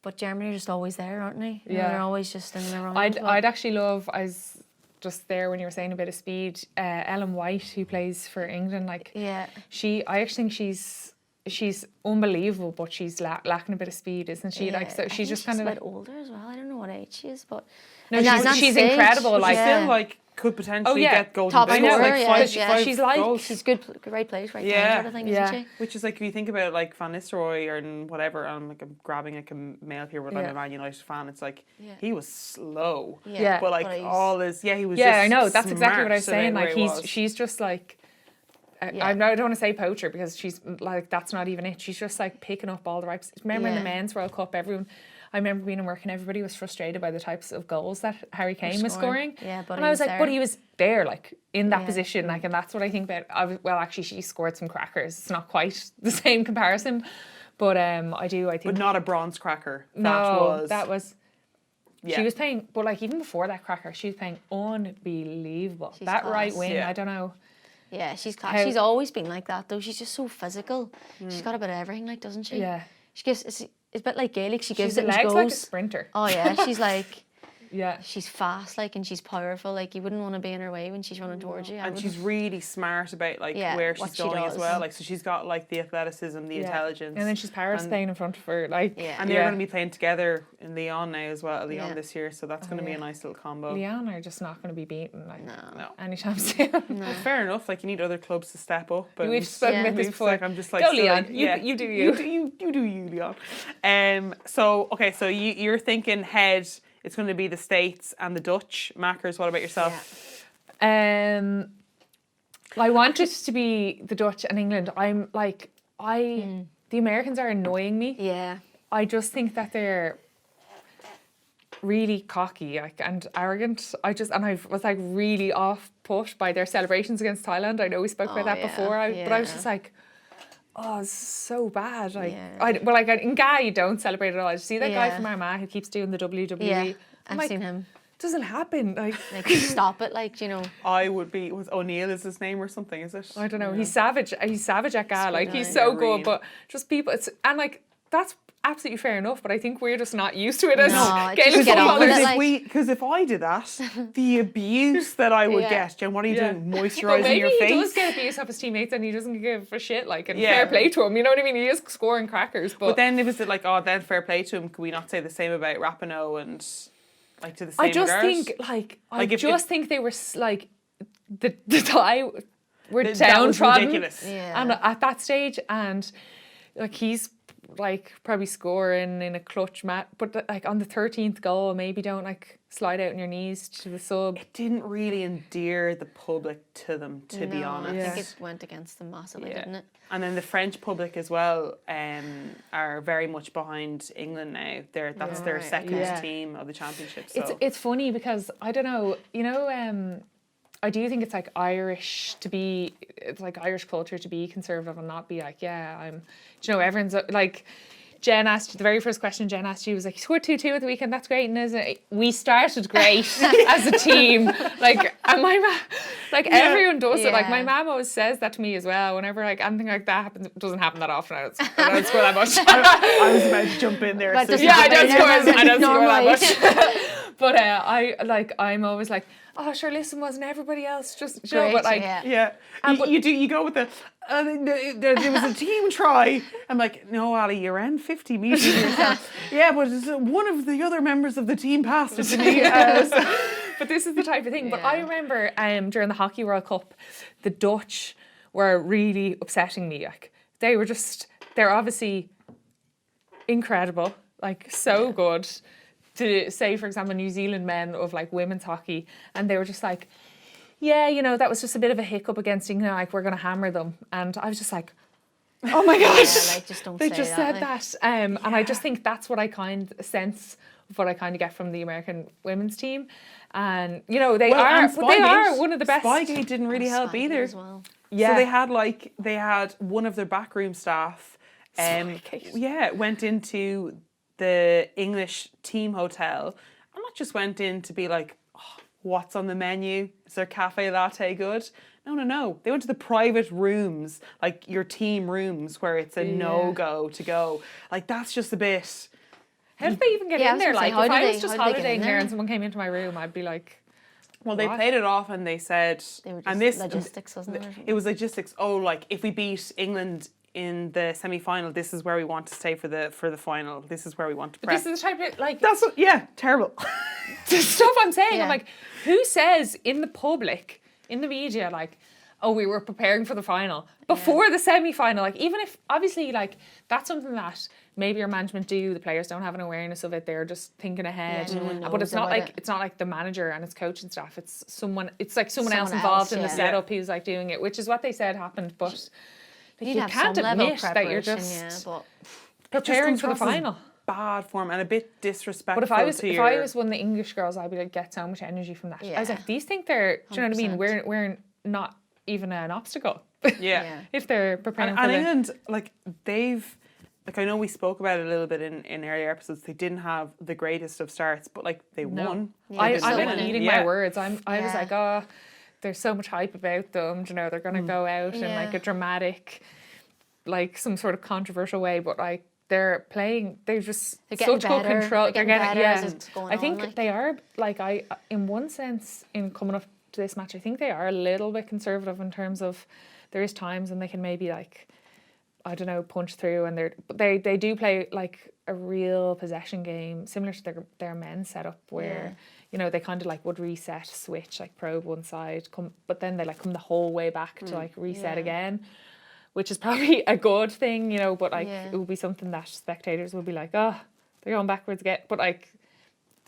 But Germany are just always there, aren't they? You know, they're always just in the run. I'd actually love, I was just there when you were saying a bit of speed, Ellen White, who plays for England, like, I actually think she's unbelievable, but she's lacking a bit of speed, isn't she? Like, so she's just kind of a bit older as well. I don't know what age she is, but no, she's incredible. Like, still like could potentially get golden top boots. scorer, Like five she's like goals. She's good, right place, right time sort of thing, isn't she? Which is like, if you think about like Van Nistelrooy or whatever, I'm grabbing like a male here, but I'm a Man United fan. It's like he was slow, but like all his he was. Yeah, I know. That's exactly what I was saying. Like, she's just like. I don't want to say poacher because she's like, that's not even it. She's just like picking up all the right. Remember in the men's World Cup, I remember being in work and everybody was frustrated by the types of goals that Harry Kane was scoring. Yeah, but and I was like, but he was there, like, in that position, like, and that's what I think about. Well, actually, she scored some crackers. It's not quite the same comparison, but I think. But not a bronze cracker. That was She was playing, but like even before that cracker, she was playing unbelievable. She's that class. right wing, Yeah. I don't know. Yeah, she's class. She's always been like that though. She's just so physical. She's got a bit of everything, like, doesn't she? Yeah. She gives. It's a bit like Gaelic. She gives She's it and she legs like a goes. sprinter. Oh yeah, she's like. Yeah. She's fast, like, and she's powerful. Like, you wouldn't want to be in her way when she's running towards you. And she's really smart about like where she's what she going as does. well. Like, so she's got like the athleticism, the intelligence, And then she's Paris playing in front of her, like. Yeah. and they're going to be playing together in Lyon now as well. Lyon Yeah. this year, so that's going to be a nice little combo. Leon are just not going to be beaten, like, No. anytime soon. Well, fair enough. Like, you need other clubs to step up. And We've spoken about this we've, before. like, I'm just like, Go still, Leon. like, You do you. You do you, Leon. So okay, so you're thinking head. It's going to be the States and the Dutch. Mackers, what about yourself? I want it to be the Dutch and England. I'm like, the Americans are annoying me. Yeah. I just think that they're really cocky, like, and arrogant. I was like really off put by their celebrations against Thailand. I know we spoke about that before, but I was just like, oh, it's so bad. Like, in GAA you don't celebrate at all. You see that guy from Armagh who keeps doing the WWE? Yeah, I've like, seen him. Doesn't happen. Like Stop it, like, you know. I would be, was O'Neill is his name or something, is it? I don't know. He's savage. He's savage at GAA. Like, he's nice. so Yeah, good, really. but just people. And like, that's absolutely fair enough. But I think we're just not used to it as No, Gaelic just get on footballers. with it, Because like- because if I did that, the abuse that I would get, Jen, what are you doing? But Moisturising maybe your he face? does get abuse off his teammates and he doesn't give a shit, like, and Yeah. fair play to him, you know what I mean? He is scoring crackers, But then it was like, oh, then fair play to him. Could we not say the same about Rapinoe and like to the same I just regard? think, Like, if- think they were like, the Thai were That was downtrodden. ridiculous. Yeah. And at that stage, and like he's like probably scoring in a clutch match, but like on the 13th goal, maybe don't like slide out on your knees to the sub. It didn't really endear the public to them, to be No, honest. I think it went against them massively, didn't it? And then the French public as well are very much behind England now. That's their Right, second team of the championship. So. It's funny because I don't know, you know, I do think it's like Irish culture to be conservative and not be like, you know, everyone's like, Jen asked, the very first question Jen asked you was like, you scored 2-2 at the weekend, that's great, and isn't it? We started great as a team. Like, and my mom, like everyone does it. Like my mom always says that to me as well. Whenever like anything like that happens, it doesn't happen that often. I don't score that much. I was about to jump in there. But So just- I don't score Normally. that much. But I'm always like, oh sure, listen, wasn't everybody else just Great, but like yeah, you go with the there was a team try. I'm like, no, Ali, you ran 50 meters yourself. Yeah, but one of the other members of the team passed it to me. But this is the type of thing. But I remember during the Hockey World Cup, the Dutch were really upsetting me. Like they're obviously incredible, like so good. To say, for example, New Zealand men of like women's hockey, and they were just like, yeah, you know, that was just a bit of a hiccup against England, like we're going to hammer them. And I was just like, oh my gosh, like, just don't they say just that, said like. that. And I just think that's what I sense of what I kind of get from the American women's team. And, you know, they are one of the best. Spygate didn't really help Spygate either. as well. Yeah. So they had one of their backroom staff went into the English team hotel and not just went in to be like, oh, what's on the menu? Is their cafe latte good? No. They went to the private rooms, like your team rooms, where it's a no-go to go. Like, that's just a bit... How did they even get Yeah, I in was there? gonna say, Like, if how I did was just they get in holidaying there there? and someone came into my room, I'd be like, Well, they what? played it off and they said... They were just and this logistics, wasn't it? It was logistics. Oh, like, if we beat England in the semi-final, this is where we want to stay for the final. This is where we want to prep. this is the type of, like, That's what, terrible. the stuff I'm saying. Yeah. I'm like, who says in the public, in the media, like, oh, we were preparing for the final before the semi-final? Like, even if obviously, like, that's something that maybe your management do, the players don't have an awareness of it. They're just thinking ahead. no one But it's knows not about like it. it's not like the manager and his coaching staff. It's someone. It's like someone else Someone involved else, in the yeah. setup who's like doing it, which is what they said happened. But like, you have can't some level of admit that you're preparation, just but preparing Just for the comes across as final. Bad form and a bit disrespectful. But if I was to if your... I was one of the English girls, I'd be like, get so much energy from that. I was Yeah. like, these think they're, do you know what I mean? 100%. We're not even an obstacle. Yeah. If they're preparing And for the... England, like, they've like I know we spoke about it a little bit in earlier episodes. They didn't have the greatest of starts, but like they won. Yeah, I've so been winning. eating my words. I was Yeah. like, oh, there's so much hype about them. You know, they're going to go out in like a dramatic, like some sort of controversial way, but like they're playing. They're just They're getting such good better. control. They're getting better as it's going I think on, like. they are like in one sense, in coming up to this match, I think they are a little bit conservative in terms of there is times when they can maybe like, I don't know, punch through, and they do play like a real possession game similar to their men's setup where you know they kind of like would reset, switch, like probe one side, but then they like come the whole way back to like reset again, which is probably a good thing, you know, but like it would be something that spectators would be like, oh, they're going backwards again, but like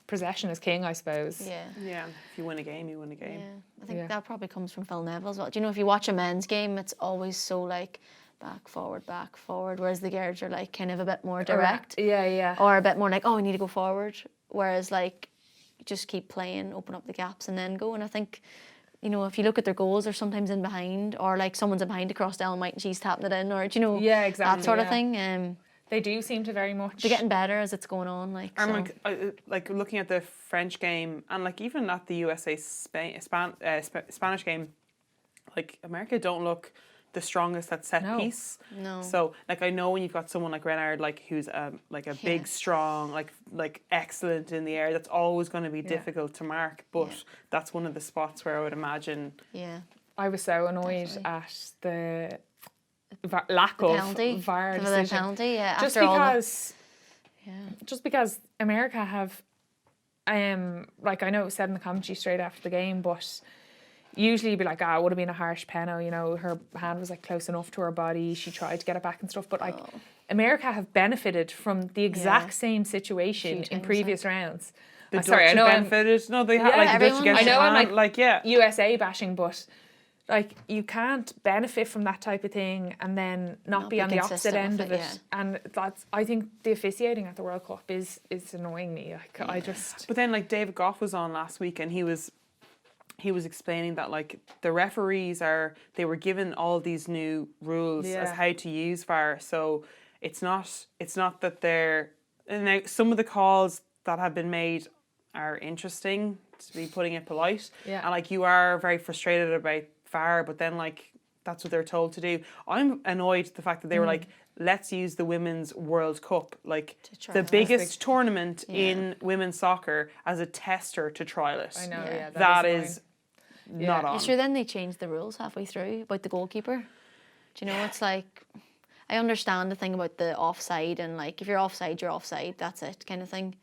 possession is king, I suppose. Yeah, if you win a game, you win a game. Yeah, I think that probably comes from Phil Neville as well. Do you know, if you watch a men's game, it's always so like back, forward, whereas the girls are like kind of a bit more direct. Yeah. Or a bit more like, oh, we need to go forward. Whereas like, just keep playing, open up the gaps and then go. And I think, you know, if you look at their goals, they're sometimes in behind, or like someone's in behind across Ellen White and she's tapping it in, or, do you know, exactly, that sort of thing. They do seem to very much. They're getting better as it's going on. Like, I'm like looking at the French game and like even at the USA Spanish game, like America don't look the strongest at set piece. No. So like I know when you've got someone like Renard, like who's like a big, strong, like excellent in the air, that's always going to be difficult to mark. But that's one of the spots where I would imagine. Yeah. I was so annoyed at the lack of VAR decision. The penalty, Just after because, just because America have, like I know it was said in the commentary straight after the game, but usually you'd be like, it would have been a harsh penalty, you know, her hand was like close enough to her body, she tried to get it back and stuff, but like America have benefited from the exact same situation in previous rounds. The Dutch have benefited. No, they have like the Dutch against Japan. I'm like USA bashing, but like you can't benefit from that type of thing and then not be on the opposite end of it. And that's, I think the officiating at the World Cup is annoying me. Like I just. But then like David Goff was on last week and he was explaining that like the referees they were given all these new rules as how to use VAR. So it's not that they're, and now some of the calls that have been made are interesting, to be putting it polite. Yeah. And like you are very frustrated about VAR, but then like that's what they're told to do. I'm annoyed at the fact that they were like, let's use the Women's World Cup, like the biggest tournament in women's soccer, as a tester to trial it. I know, that is not on. Sure, then they changed the rules halfway through about the goalkeeper. Do you know, it's like, I understand the thing about the offside and like if you're offside, you're offside, that's it kind of thing.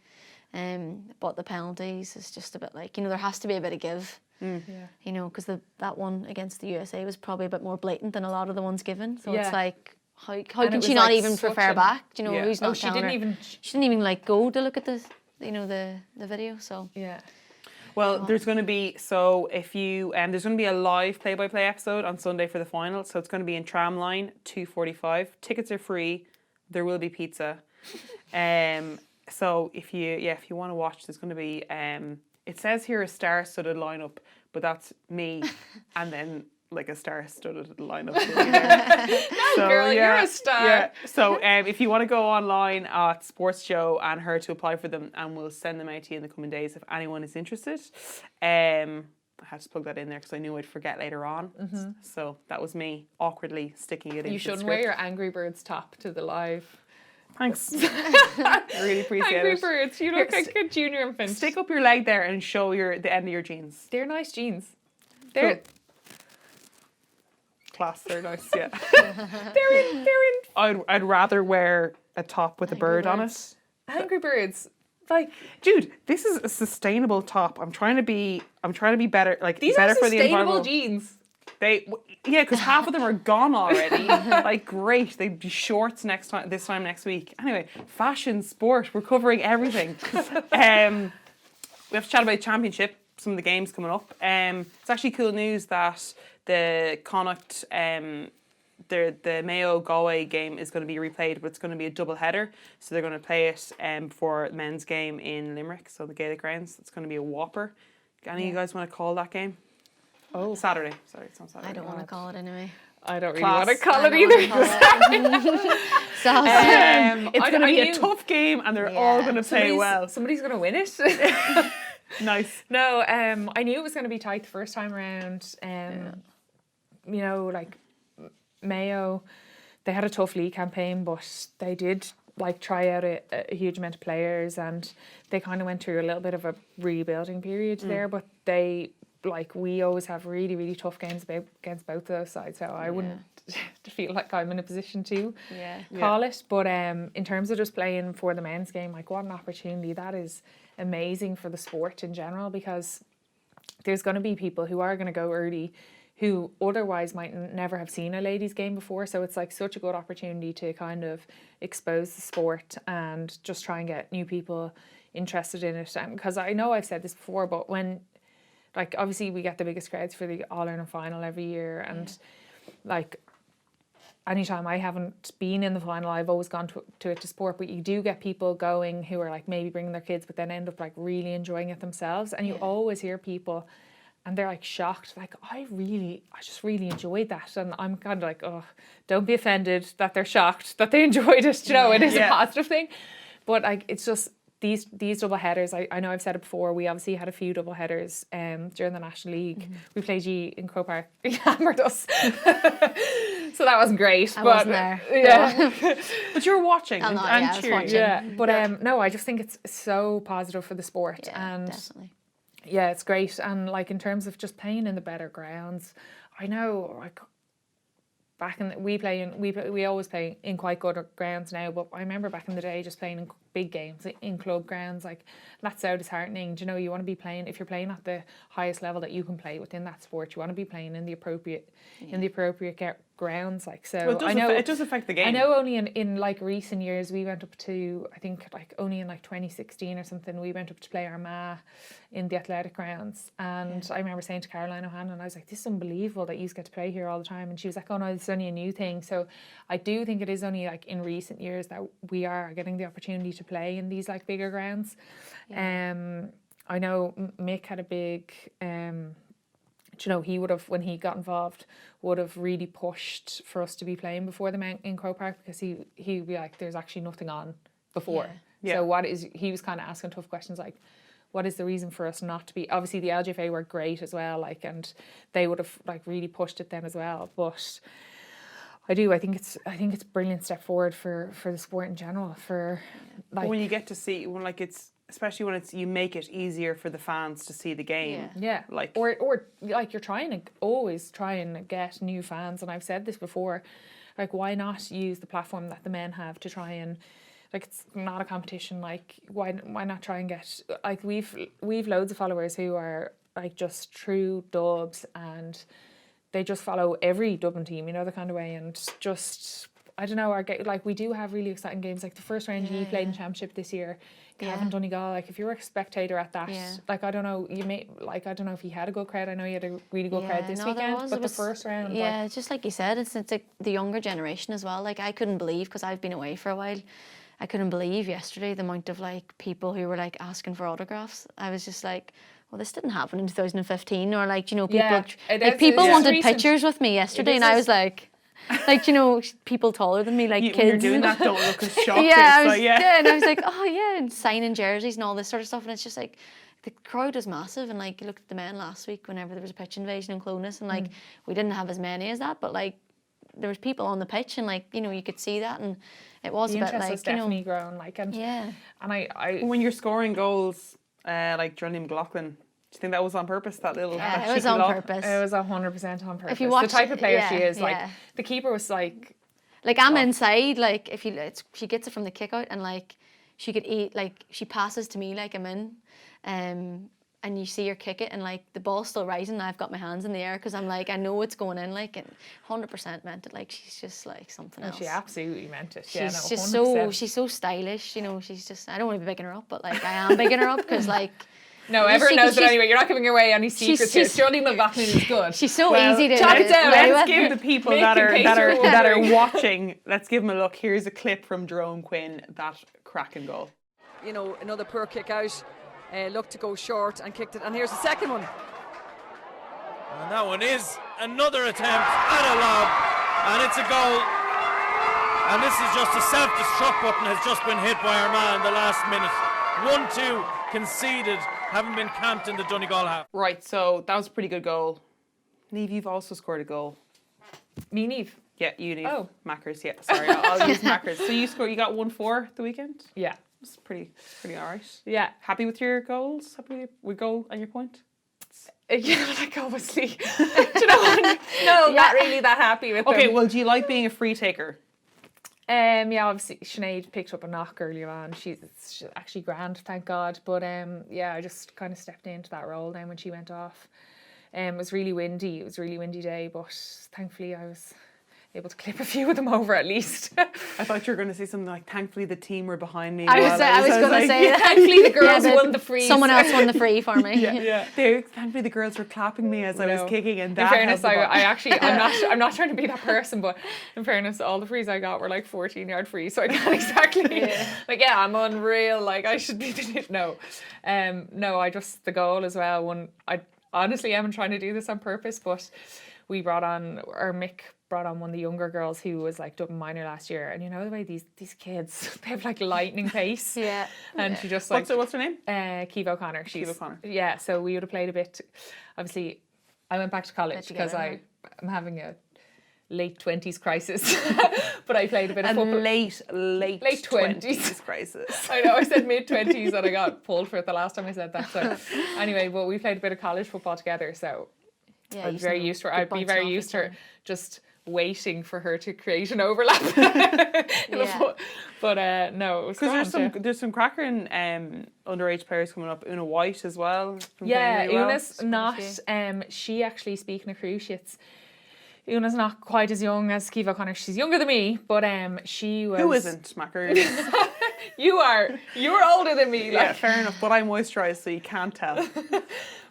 But the penalties is just a bit like, you know, there has to be a bit of give. You know, because that one against the USA was probably a bit more blatant than a lot of the ones given. So it's like, how can she not even prefer back? Do you know, who's not she didn't even like go to look at the, you know, the video. So well, there's going to be, so if you there's going to be a live play-by-play episode on Sunday for the final. So it's going to be in Tramline 2:45. Tickets are free. There will be pizza. So if you want to watch, there's going to be it says here a star-studded lineup, but that's me, and then like a star-studded lineup. No, girl, you're a star. Yeah. So if you want to go online at Sports Joe and her to apply for them, and we'll send them out to you in the coming days if anyone is interested. I had to plug that in there because I knew I'd forget later on. So that was me awkwardly sticking it in. You shouldn't wear your Angry Birds top to the live. Thanks. I really appreciate Angry it. Birds, you look like a junior infant. Stick up your leg there and show the end of your jeans. They're nice jeans. They're class. They're nice. Yeah. they're in. I'd rather wear a top with a bird on it. Angry Birds. Like, dude, this is a sustainable top. I'm trying to be better. Like these better are for the environment. sustainable jeans. Because half of them are gone already. Like, great. They'd be shorts this time next week. Anyway, fashion, sport, we're covering everything. We have to chat about championship, some of the games coming up. It's actually cool news that the Connacht, the Mayo GAA game is going to be replayed, but it's going to be a double header. So they're going to play it before men's game in Limerick, so the Gaelic grounds. It's going to be a whopper. Any of you guys want to call that game? Oh, Saturday. Sorry, it's on Saturday. I don't want to call it anyway. I don't really Class. want to call I it don't either. wanna call it. So, It's going to be a knew- tough game, and they're all going to play well. Somebody's going to win it. Nice. No, I knew it was going to be tight the first time around. You know, like Mayo, they had a tough league campaign, but they did like try out a huge amount of players, and they kind of went through a little bit of a rebuilding period there. But they, like, we always have really, really tough games against both of those sides. So I wouldn't feel like I'm in a position to call it. But in terms of just playing for the men's game, like, what an opportunity that is. Amazing for the sport in general, because there's going to be people who are going to go early who otherwise might never have seen a ladies game before, so it's like such a good opportunity to kind of expose the sport and just try and get new people interested in it. And because I know I've said this before, but when, like, obviously we get the biggest crowds for the All-Ireland final every year, and like anytime I haven't been in the final, I've always gone to it to support, but you do get people going who are like maybe bringing their kids, but then end up like really enjoying it themselves. And you always hear people and they're like shocked, like, I just really enjoyed that. And I'm kind of like, oh, don't be offended that they're shocked that they enjoyed it. You know, it is a positive thing. But like, it's just these double headers. I know I've said it before. We obviously had a few double headers during the National League. We played G in Croke Park. He hammered us. So that wasn't great. I wasn't there. Yeah. But you're watching I was and cheering. watching. Yeah. But no, I just think it's so positive for the sport. Yeah, And definitely. yeah, it's great. And like in terms of just playing in the better grounds, I know like back in we always play in quite good grounds now, but I remember back in the day just playing in big games in club grounds. Like, that's so disheartening. Do you know, you want to be playing, if you're playing at the highest level that you can play within that sport, you want to be playing in the appropriate grounds. Like, so Well, I know it does affect the game. I know only in like recent years we went up to, I think like only in like 2016 or something, we went up to play Armagh in the athletic grounds. And I remember saying to Caroline O'Hanlon, I was like, this is unbelievable that you get to play here all the time. And she was like, oh no, it's only a new thing. So I do think it is only like in recent years that we are getting the opportunity to play in these like bigger grounds. I know Mick had a big you know, he would have, when he got involved, would have really pushed for us to be playing before the men in Croke Park, because he'd be like, there's actually nothing on before. So he was kind of asking tough questions like, what is the reason for us not to be? Obviously the LGFA were great as well, like, and they would have like really pushed it then as well. But I think it's a brilliant step forward for the sport in general. For like, but when you get to see, when like it's, especially when it's, you make it easier for the fans to see the game. Yeah. Like, or like you're trying to always try and get new fans, and I've said this before, like, why not use the platform that the men have to try and, like, it's not a competition, like, why not try and get, like, we've loads of followers who are like just true Dubs, and they just follow every Dublin team, you know, the kind of way, and just, I don't know, like, we do have really exciting games, like the first round you played in Championship this year, Cavan Donegal, like, if you were a spectator at that, like, I don't know, I don't know if you had a good crowd. I know you had a really good crowd this weekend, but the first round, yeah, just like you said, it's like the younger generation as well. Like, I couldn't believe, because I've been away for a while, I couldn't believe yesterday the amount of like people who were like asking for autographs. I was just like, well, this didn't happen in 2015, or like, you know, people wanted pictures with me yesterday, and I was like, you know, people taller than me, like kids. When you're doing that, don't look as shocked. And I was like, oh yeah, and signing jerseys and all this sort of stuff, and it's just like, the crowd is massive. And like, you looked at the men last week whenever there was a pitch invasion in Clonus, and like, we didn't have as many as that, but like, there was people on the pitch, and like, you know, you could see that, and it was a bit like, has definitely grown, like, and and I when you're scoring goals, like Niamh McLaughlin, do you think that was on purpose? That little, it was on purpose. It was 100% on purpose. If you watch the type of player she is, like, yeah. the keeper was like I'm inside, like, she gets it from the kick out, and like, she could eat, like, she passes to me like I'm in, and you see her kick it, and like, the ball's still rising, and I've got my hands in the air, because I'm like, I know it's going in, like, and 100% meant it. Like, she's just like something else. She absolutely meant it. She's just she's so stylish, you know. She's just, I don't want to be bigging her up, but like, I am bigging her up, because like, no, everyone knows it anyway. You're not giving away any secrets here. Jodie McLaughlin is good. She's so easy to chop it down. Let's give the people that are watching, let's give them a look. Here's a clip from Jerome Quinn, that cracking goal. You know, another poor kick out, looked to go short and kicked it. And here's the second one. And that one is another attempt at a lob. And it's a goal. And this is just a self-destruct button has just been hit by Armagh in the last minute. 1-2 conceded, having been camped in the Donegal half. Right, so that was a pretty good goal. Niamh, you've also scored a goal. Me, Niamh? Yeah, you, Niamh. Oh. Mackers, yeah. Sorry, I'll use Mackers. So you got 1-4 the weekend? Yeah. It's pretty alright. Yeah. Happy with your goals? Happy with goal and your point? Yeah, like obviously. Do you know what? No, not really that happy with Okay, them. well, do you like being a free taker? Yeah, obviously Sinead picked up a knock earlier on. She's actually grand, thank God. But yeah, I just kind of stepped into that role then when she went off. It was really windy. It was a really windy day, but thankfully I was able to clip a few of them over at least. I thought you were going to say something like, thankfully the team were behind me. I was going to say that. Thankfully the girls won the free. Someone else won the free for me. Yeah. Thankfully the girls were clapping me as I was kicking, and that. In fairness, I actually I'm not trying to be that person, but in fairness, all the frees I got were like 14-yard frees, so I can't exactly like I'm unreal. Like I should be no, I just the goal as well. I honestly am trying to do this on purpose, but we brought on Mick brought on one of the younger girls who was like Dublin minor last year, and you know the way these kids, they have like lightning pace. Yeah. And she just like what's her name? Keeve O'Connor. Keeve O'Connor. Yeah, so we would have played a bit. Obviously, I went back to college because I'm having a late 20s crisis, but I played a bit of football. Late 20s crisis. I know, I said mid 20s and I got pulled for it the last time I said that. So anyway, but we played a bit of college football together, so Yeah, I'd very used to her. I'd be very used to her just waiting for her to create an overlap. But no, it was because grand, there's some cracking underage players coming up. Una White as well. Yeah, really well. Una's not. She actually, speaking of cruciates, Una's not quite as young as Keeve O'Connor. She's younger than me, but she was. Who isn't, Mackers? You are. You're older than me. Yeah, fair enough. But I moisturise, so you can't tell.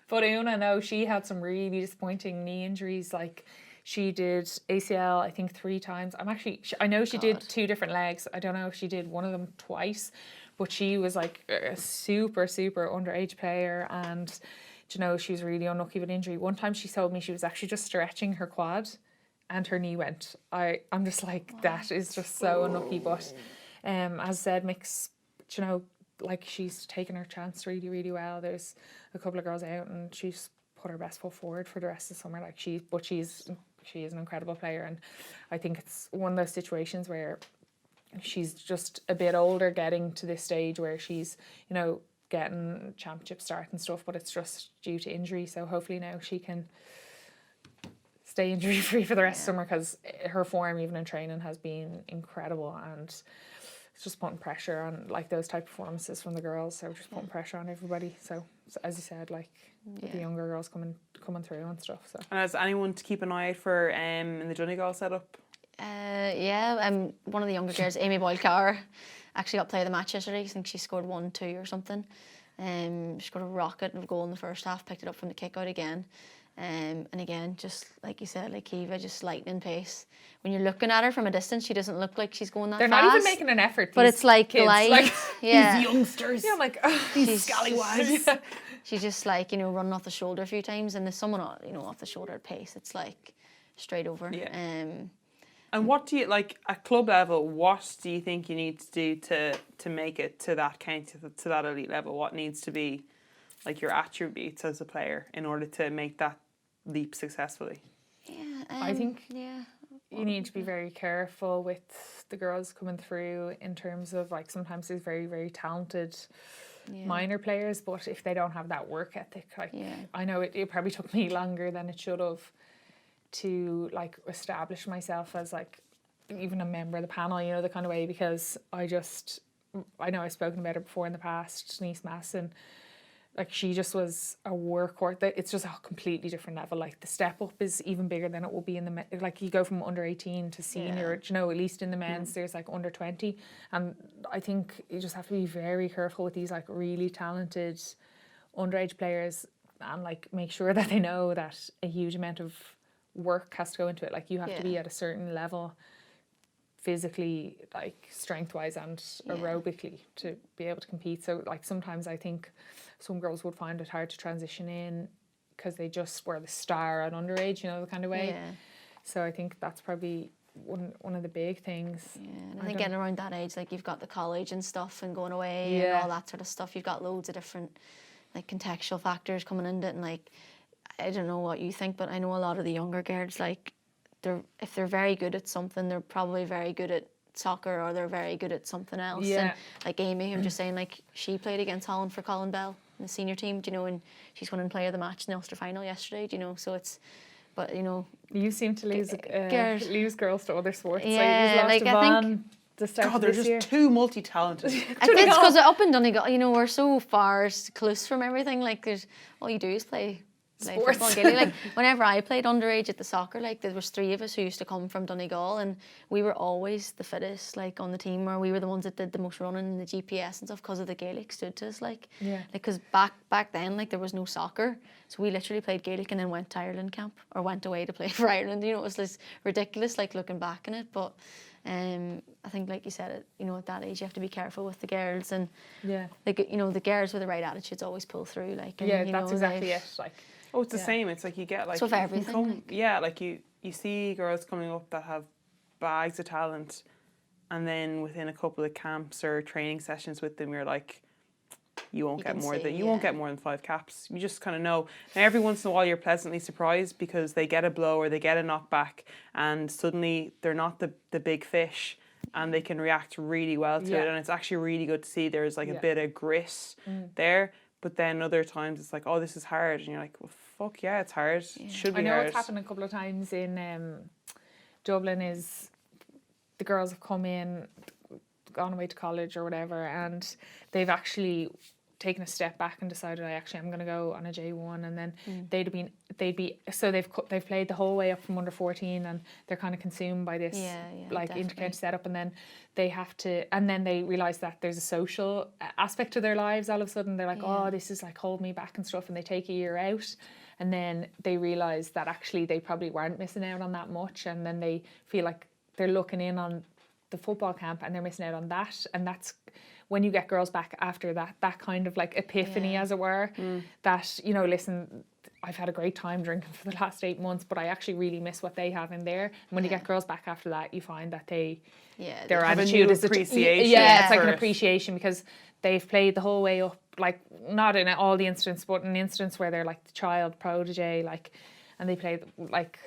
But Una, no, she had some really disappointing knee injuries. Like she did ACL, I think 3 times. I know she did 2 different legs. I don't know if she did one of them twice, but she was like a super, super underage player, and you know, she was really unlucky with injury. One time she told me she was actually just stretching her quad and her knee went. I'm just like, that is just so unlucky. But as I said, Mick's, you know, like she's taken her chance really, really well. There's a couple of girls out and she's put her best foot forward for the rest of the summer. Like she is an incredible player, and I think it's one of those situations where she's just a bit older, getting to this stage where she's, you know, getting championship start and stuff, but it's just due to injury. So hopefully now she can stay injury free for the rest of summer, because her form even in training has been incredible, and it's just putting pressure on like those type of performances from the girls. So just putting pressure on everybody. So as you said, like the younger girls coming through and stuff. So And has anyone to keep an eye out for in the Donegal setup? One of the younger girls, Amy Boyle-Carr, actually got player of the match yesterday. I think she scored 1-2 or something. She got a rocket of a goal in the first half, picked it up from the kick out again. And again, just like you said, like Kiva, just lightning pace. When you're looking at her from a distance, she doesn't look like she's going that They're fast. not even making an effort. But it's like kids, light. like, yeah. These youngsters. Yeah, I'm like, these scallywags. She's just like, you know, running off the shoulder a few times, and there's someone, you know, off the shoulder at pace. It's like straight over. Yeah. And what do you, like, at club level, what do you think you need to do to make it to that county, to that elite level? What needs to be, like, your attributes as a player in order to make that leap successfully? Yeah, I think you need to be very careful with the girls coming through in terms of, like, sometimes there's very, very talented minor players, but if they don't have that work ethic, like, I know it probably took me longer than it should have to, like, establish myself as, like, even a member of the panel, you know, the kind of way, because I know I've spoken about her before in the past, Denise Masson. Like, she just was a workhorse. It's just a completely different level. Like, the step up is even bigger than it will be in the like, you go from under 18 to senior. You know, at least in the men's there's like under 20, and I think you just have to be very careful with these, like, really talented underage players, and, like, make sure that they know that a huge amount of work has to go into it. Like, you have to be at a certain level physically, like, strength wise and aerobically, to be able to compete. So, like, sometimes I think some girls would find it hard to transition in because they just were the star at underage, you know, the kind of way. So I think that's probably one of the big things. Yeah, and I think getting around that age, like you've got the college and stuff and going away and all that sort of stuff. You've got loads of different like contextual factors coming into it, and like I don't know what you think, but I know a lot of the younger girls, like if they're very good at something, they're probably very good at soccer, or they're very good at something else. Yeah. And like Amy, I'm just saying, like she played against Holland for Colin Bell in the senior team, do you know, and she's winning player of the match in the Ulster final yesterday, do you know, so it's, but you know. You seem to lose girls to other sports. Yeah, like I think. The start God, of they're this just year. too multi-talented. I think it's because up in Donegal, you know, we're so far close from everything. Like, there's all you do is play Sports. football and Gaelic. Like, whenever I played underage at the soccer, like there was 3 of us who used to come from Donegal, and we were always the fittest, like on the team, or we were the ones that did the most running in the GPS and stuff because of the Gaelic stood to us, like. Yeah. Like, because back then, like there was no soccer, so we literally played Gaelic and then went to Ireland camp or went away to play for Ireland. You know, it was this ridiculous, like looking back on it, but. I think, like you said, you know, at that age you have to be careful with the girls, and like you know, the girls with the right attitudes always pull through. Like, and, you that's know, exactly it. Like, Oh, it's the same. It's like you get like So for everything, like- like you see girls coming up that have bags of talent, and then within a couple of camps or training sessions with them, you're like, you won't get more than 5 caps. You just kind of know. Now, every once in a while, you're pleasantly surprised because they get a blow or they get a knockback, and suddenly they're not the big fish, and they can react really well to it. And it's actually really good to see there's like a bit of grit there. But then other times it's like, oh, this is hard, and you're like, well, fuck yeah, it's hard. It should be hard. I know it's happened a couple of times in Dublin. Is the girls have come in, gone away to college or whatever, and they've actually taken a step back and decided I actually am going to go on a J1, and then they'd be so they've played the whole way up from under 14, and they're kind of consumed by this like intercounty setup, and then they have to, and then they realise that there's a social aspect to their lives. All of a sudden they're like, oh, this is like holding me back and stuff, and they take a year out, and then they realise that actually they probably weren't missing out on that much, and then they feel like they're looking in on the football camp and they're missing out on that. And that's when you get girls back after that kind of like epiphany, as it were, that, you know, listen, I've had a great time drinking for the last 8 months, but I actually really miss what they have in there. And when you get girls back after that, you find that their attitude is appreciation. It's like an appreciation, because they've played the whole way up, like not in all the incidents, but in incidents where they're like the child protege, like, and they play like.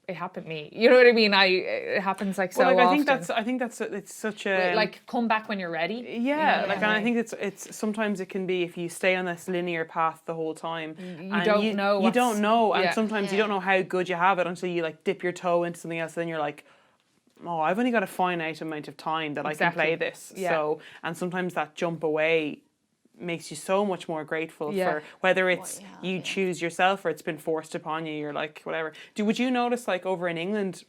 It happened to me. You know what I mean? It happens like so often. I think that's it's such a like come back when you're ready. Yeah, like, and I think it's sometimes it can be, if you stay on this linear path the whole time, you don't know, and sometimes you don't know how good you have it until you like dip your toe into something else, and then you're like, oh, I've only got a finite amount of time that I can play this. So, and sometimes that jump away makes you so much more grateful for whether it's you choose yourself or it's been forced upon you. You're like, whatever. Would you notice, like, over in England,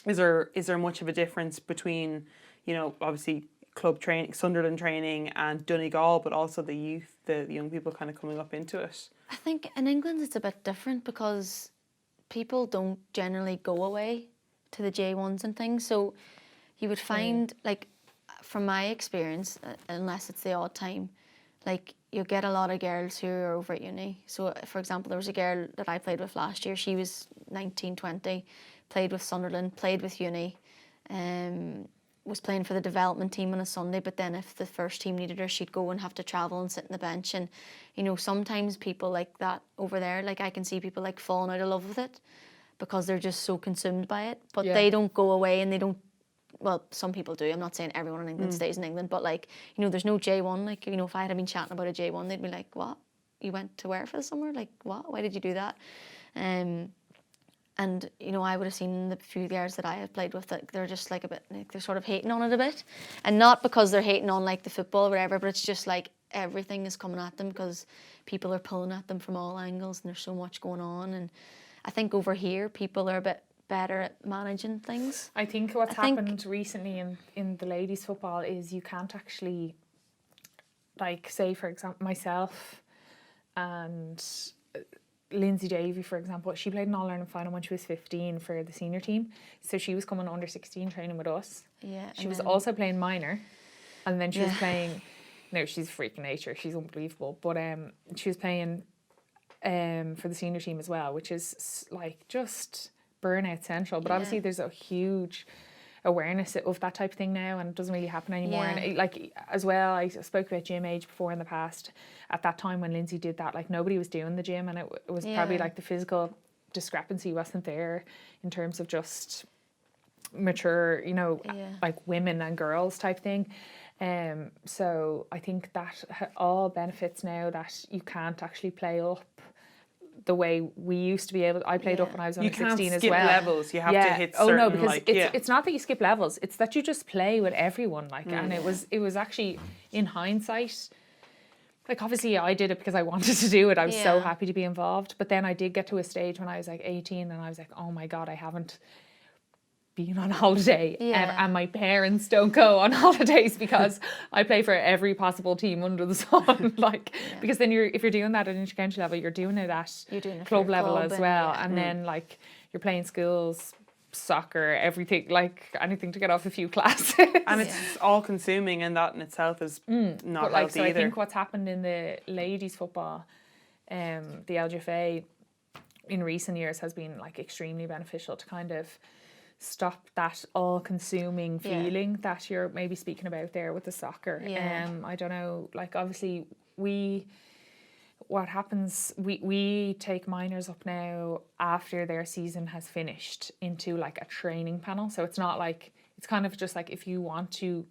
is there much of a difference between, you know, obviously club training, Sunderland training, and Donegal, but also the youth, the young people kind of coming up into it? I think in England it's a bit different because people don't generally go away to the J1s and things. So you would find, like, from my experience, unless it's the odd time, like, you'll get a lot of girls who are over at uni. So, for example, there was a girl that I played with last year. She was 19, 20, played with Sunderland, played with uni, was playing for the development team on a Sunday, but then if the first team needed her, she'd go and have to travel and sit on the bench. And, you know, sometimes people like that over there, like, I can see people, like, falling out of love with it because they're just so consumed by it. But they don't go away, and they don't. Well, some people do. I'm not saying everyone in England stays in England, but, like, you know, there's no J1. Like, you know, if I had been chatting about a J1, they'd be like, what? You went to where for the summer? Like, what? Why did you do that? And, you know, I would have seen the few girls that I have played with that they're just like a bit, like, they're sort of hating on it a bit. And not because they're hating on, like, the football or whatever, but it's just like everything is coming at them because people are pulling at them from all angles and there's so much going on. And I think over here, people are a bit better at managing things. I think what's happened recently in the ladies' football is you can't actually, like, say, for example, myself and Lindsay Davey, for example, she played an All-Ireland final when she was 15 for the senior team. So she was coming under 16 training with us. Yeah. She was also playing minor, and then she was playing, no, she's a freak of nature, she's unbelievable, but she was playing for the senior team as well, which is like just burnout central. But obviously there's a huge awareness of that type of thing now, and it doesn't really happen anymore. Yeah. And like as well, I spoke about gym age before in the past. At that time when Lindsay did that, like nobody was doing the gym, and it was probably like the physical discrepancy wasn't there in terms of just mature, you know, like women and girls type thing. So I think that all benefits now that you can't actually play up the way we used to be able to. I played up when I was only 16 as well. You can't skip levels. You have to hit certain, no, because like, it's not that you skip levels. It's that you just play with everyone. Like, and it was actually, in hindsight, like obviously I did it because I wanted to do it. I was so happy to be involved. But then I did get to a stage when I was like 18 and I was like, oh my God, I haven't been on holiday and my parents don't go on holidays because I play for every possible team under the sun. Like, because then if you're doing that at intercounty level, you're doing it at club level as well. And then like you're playing schools, soccer, everything, like anything to get off a few classes. And it's all consuming, and that in itself is not healthy either. I think what's happened in the ladies football, the LGFA in recent years has been like extremely beneficial to kind of stop that all-consuming feeling that you're maybe speaking about there with the soccer. I don't know, like obviously what happens, we take minors up now after their season has finished into like a training panel. So it's not like, it's kind of just like if you want to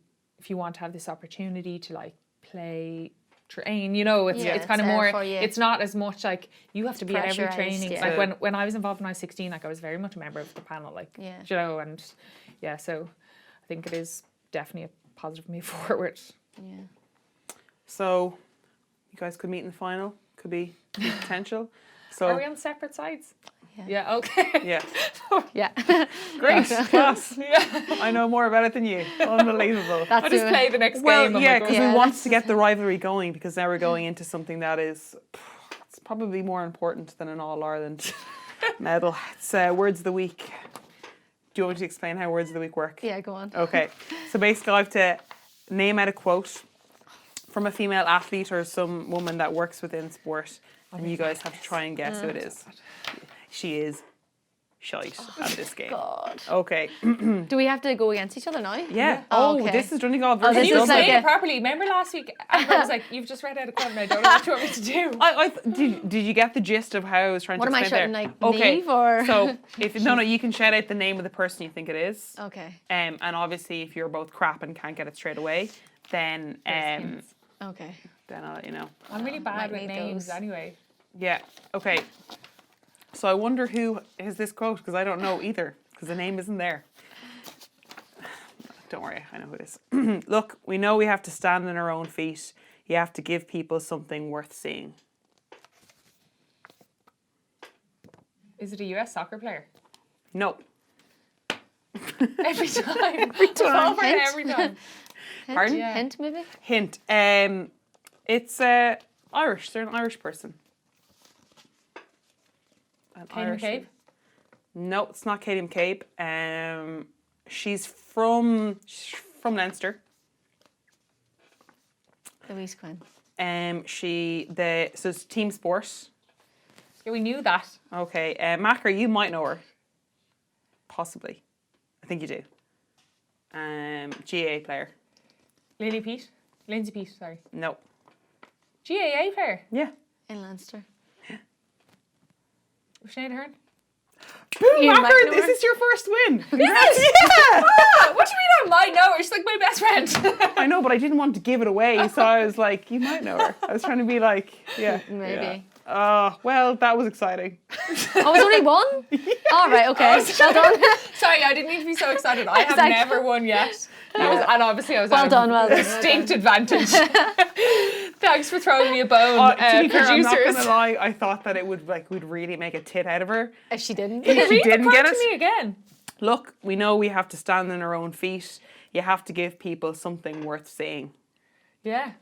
have this opportunity to like play, train, you know, it's kind of more, it's not as much like you have to be at every training. Like when I was involved when I was 16, like I was very much a member of the panel, like, you know, and so I think it is definitely a positive move forward. So you guys could meet in the final, could be potential. So are we on separate sides? Yeah, okay. Great, class. I know more about it than you. Unbelievable. I'll just play the next game. Well, because we want to get the rivalry going, because now we're going into something that is it's probably more important than an All-Ireland medal. It's Words of the Week. Do you want me to explain how Words of the Week work? Yeah, go on. Okay. So basically I have to name out a quote from a female athlete or some woman that works within sport, and you guys have to try and guess who it is. She is shite at this game. God. Okay. Do we have to go against each other now? Yeah. Okay. This is Donegal versus this is You Dublin. like explained it properly. Remember last week? I was like, you've just read out a quote and I don't know what you want me to do. Did you get the gist of how I was trying What to am I explain shouting, there? like, Niamh, or? So if you can shout out the name of the person you think it is. Okay. And obviously if you're both crap and can't get it straight away, then Okay. then I'll let you know. I'm really bad with need names those. anyway. Yeah. Okay. So I wonder who is this quote, because I don't know either, because the name isn't there. Don't worry, I know who it is. Look, we know we have to stand on our own feet. You have to give people something worth seeing. Is it a US soccer player? No. Every time. Every time. Hint? Every time. Pardon? Yeah. Hint, maybe? Hint. It's Irish. They're an Irish person. Katie McCabe? No, it's not Katie McCabe. She's from Leinster. Louise Quinn. So it's team sport. Yeah, we knew that. Okay. Macker, you might know her. Possibly. I think you do. GAA player. Lindsay Pete, sorry. No. GAA player? Yeah. In Leinster. Sinead Ahern? Boom, You Macker, might know is her. this your first win? Yes! Yeah! What do you mean I might know her? She's like my best friend. I know, but I didn't want to give it away, so I was like, you might know her. I was trying to be like, yeah. Maybe. Well, that was exciting. Oh, it's only one? All right, okay. Well done. Sorry, I didn't need to be so excited. I have Exactly. never won yet. And obviously I was Well at done, a well done. distinct advantage. Thanks for throwing me a bone, To be fair, I'm not producers. gonna lie, I thought that it would we'd really make a tit out of her. If she didn't. If she Read the didn't quote get to it. me again. Look, we know we have to stand on our own feet. You have to give people something worth seeing. Yeah.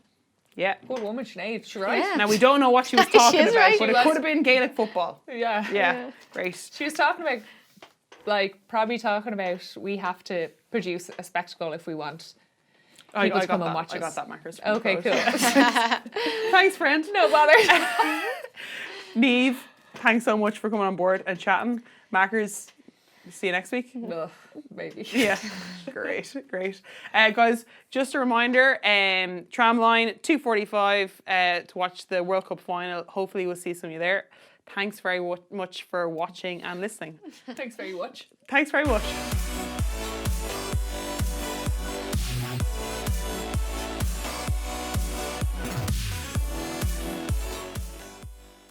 Yeah. Good woman, Sinead. She's right. Yeah. Now we don't know what she was talking She's about, right. but She it was. could have been Gaelic football. Yeah. Yeah. Great. She was talking about, probably talking about we have to produce a spectacle if we want people to come and watch I got us. that, Marcus. Okay, cool. Thanks, friend. No bother. Niamh, thanks so much for coming on board and chatting. Markers, See you next week. Ugh, maybe. Yeah, great. Guys, just a reminder, tramline 2:45 to watch the World Cup final. Hopefully we'll see some of you there. Thanks very much for watching and listening. Thanks very much. Thanks very much.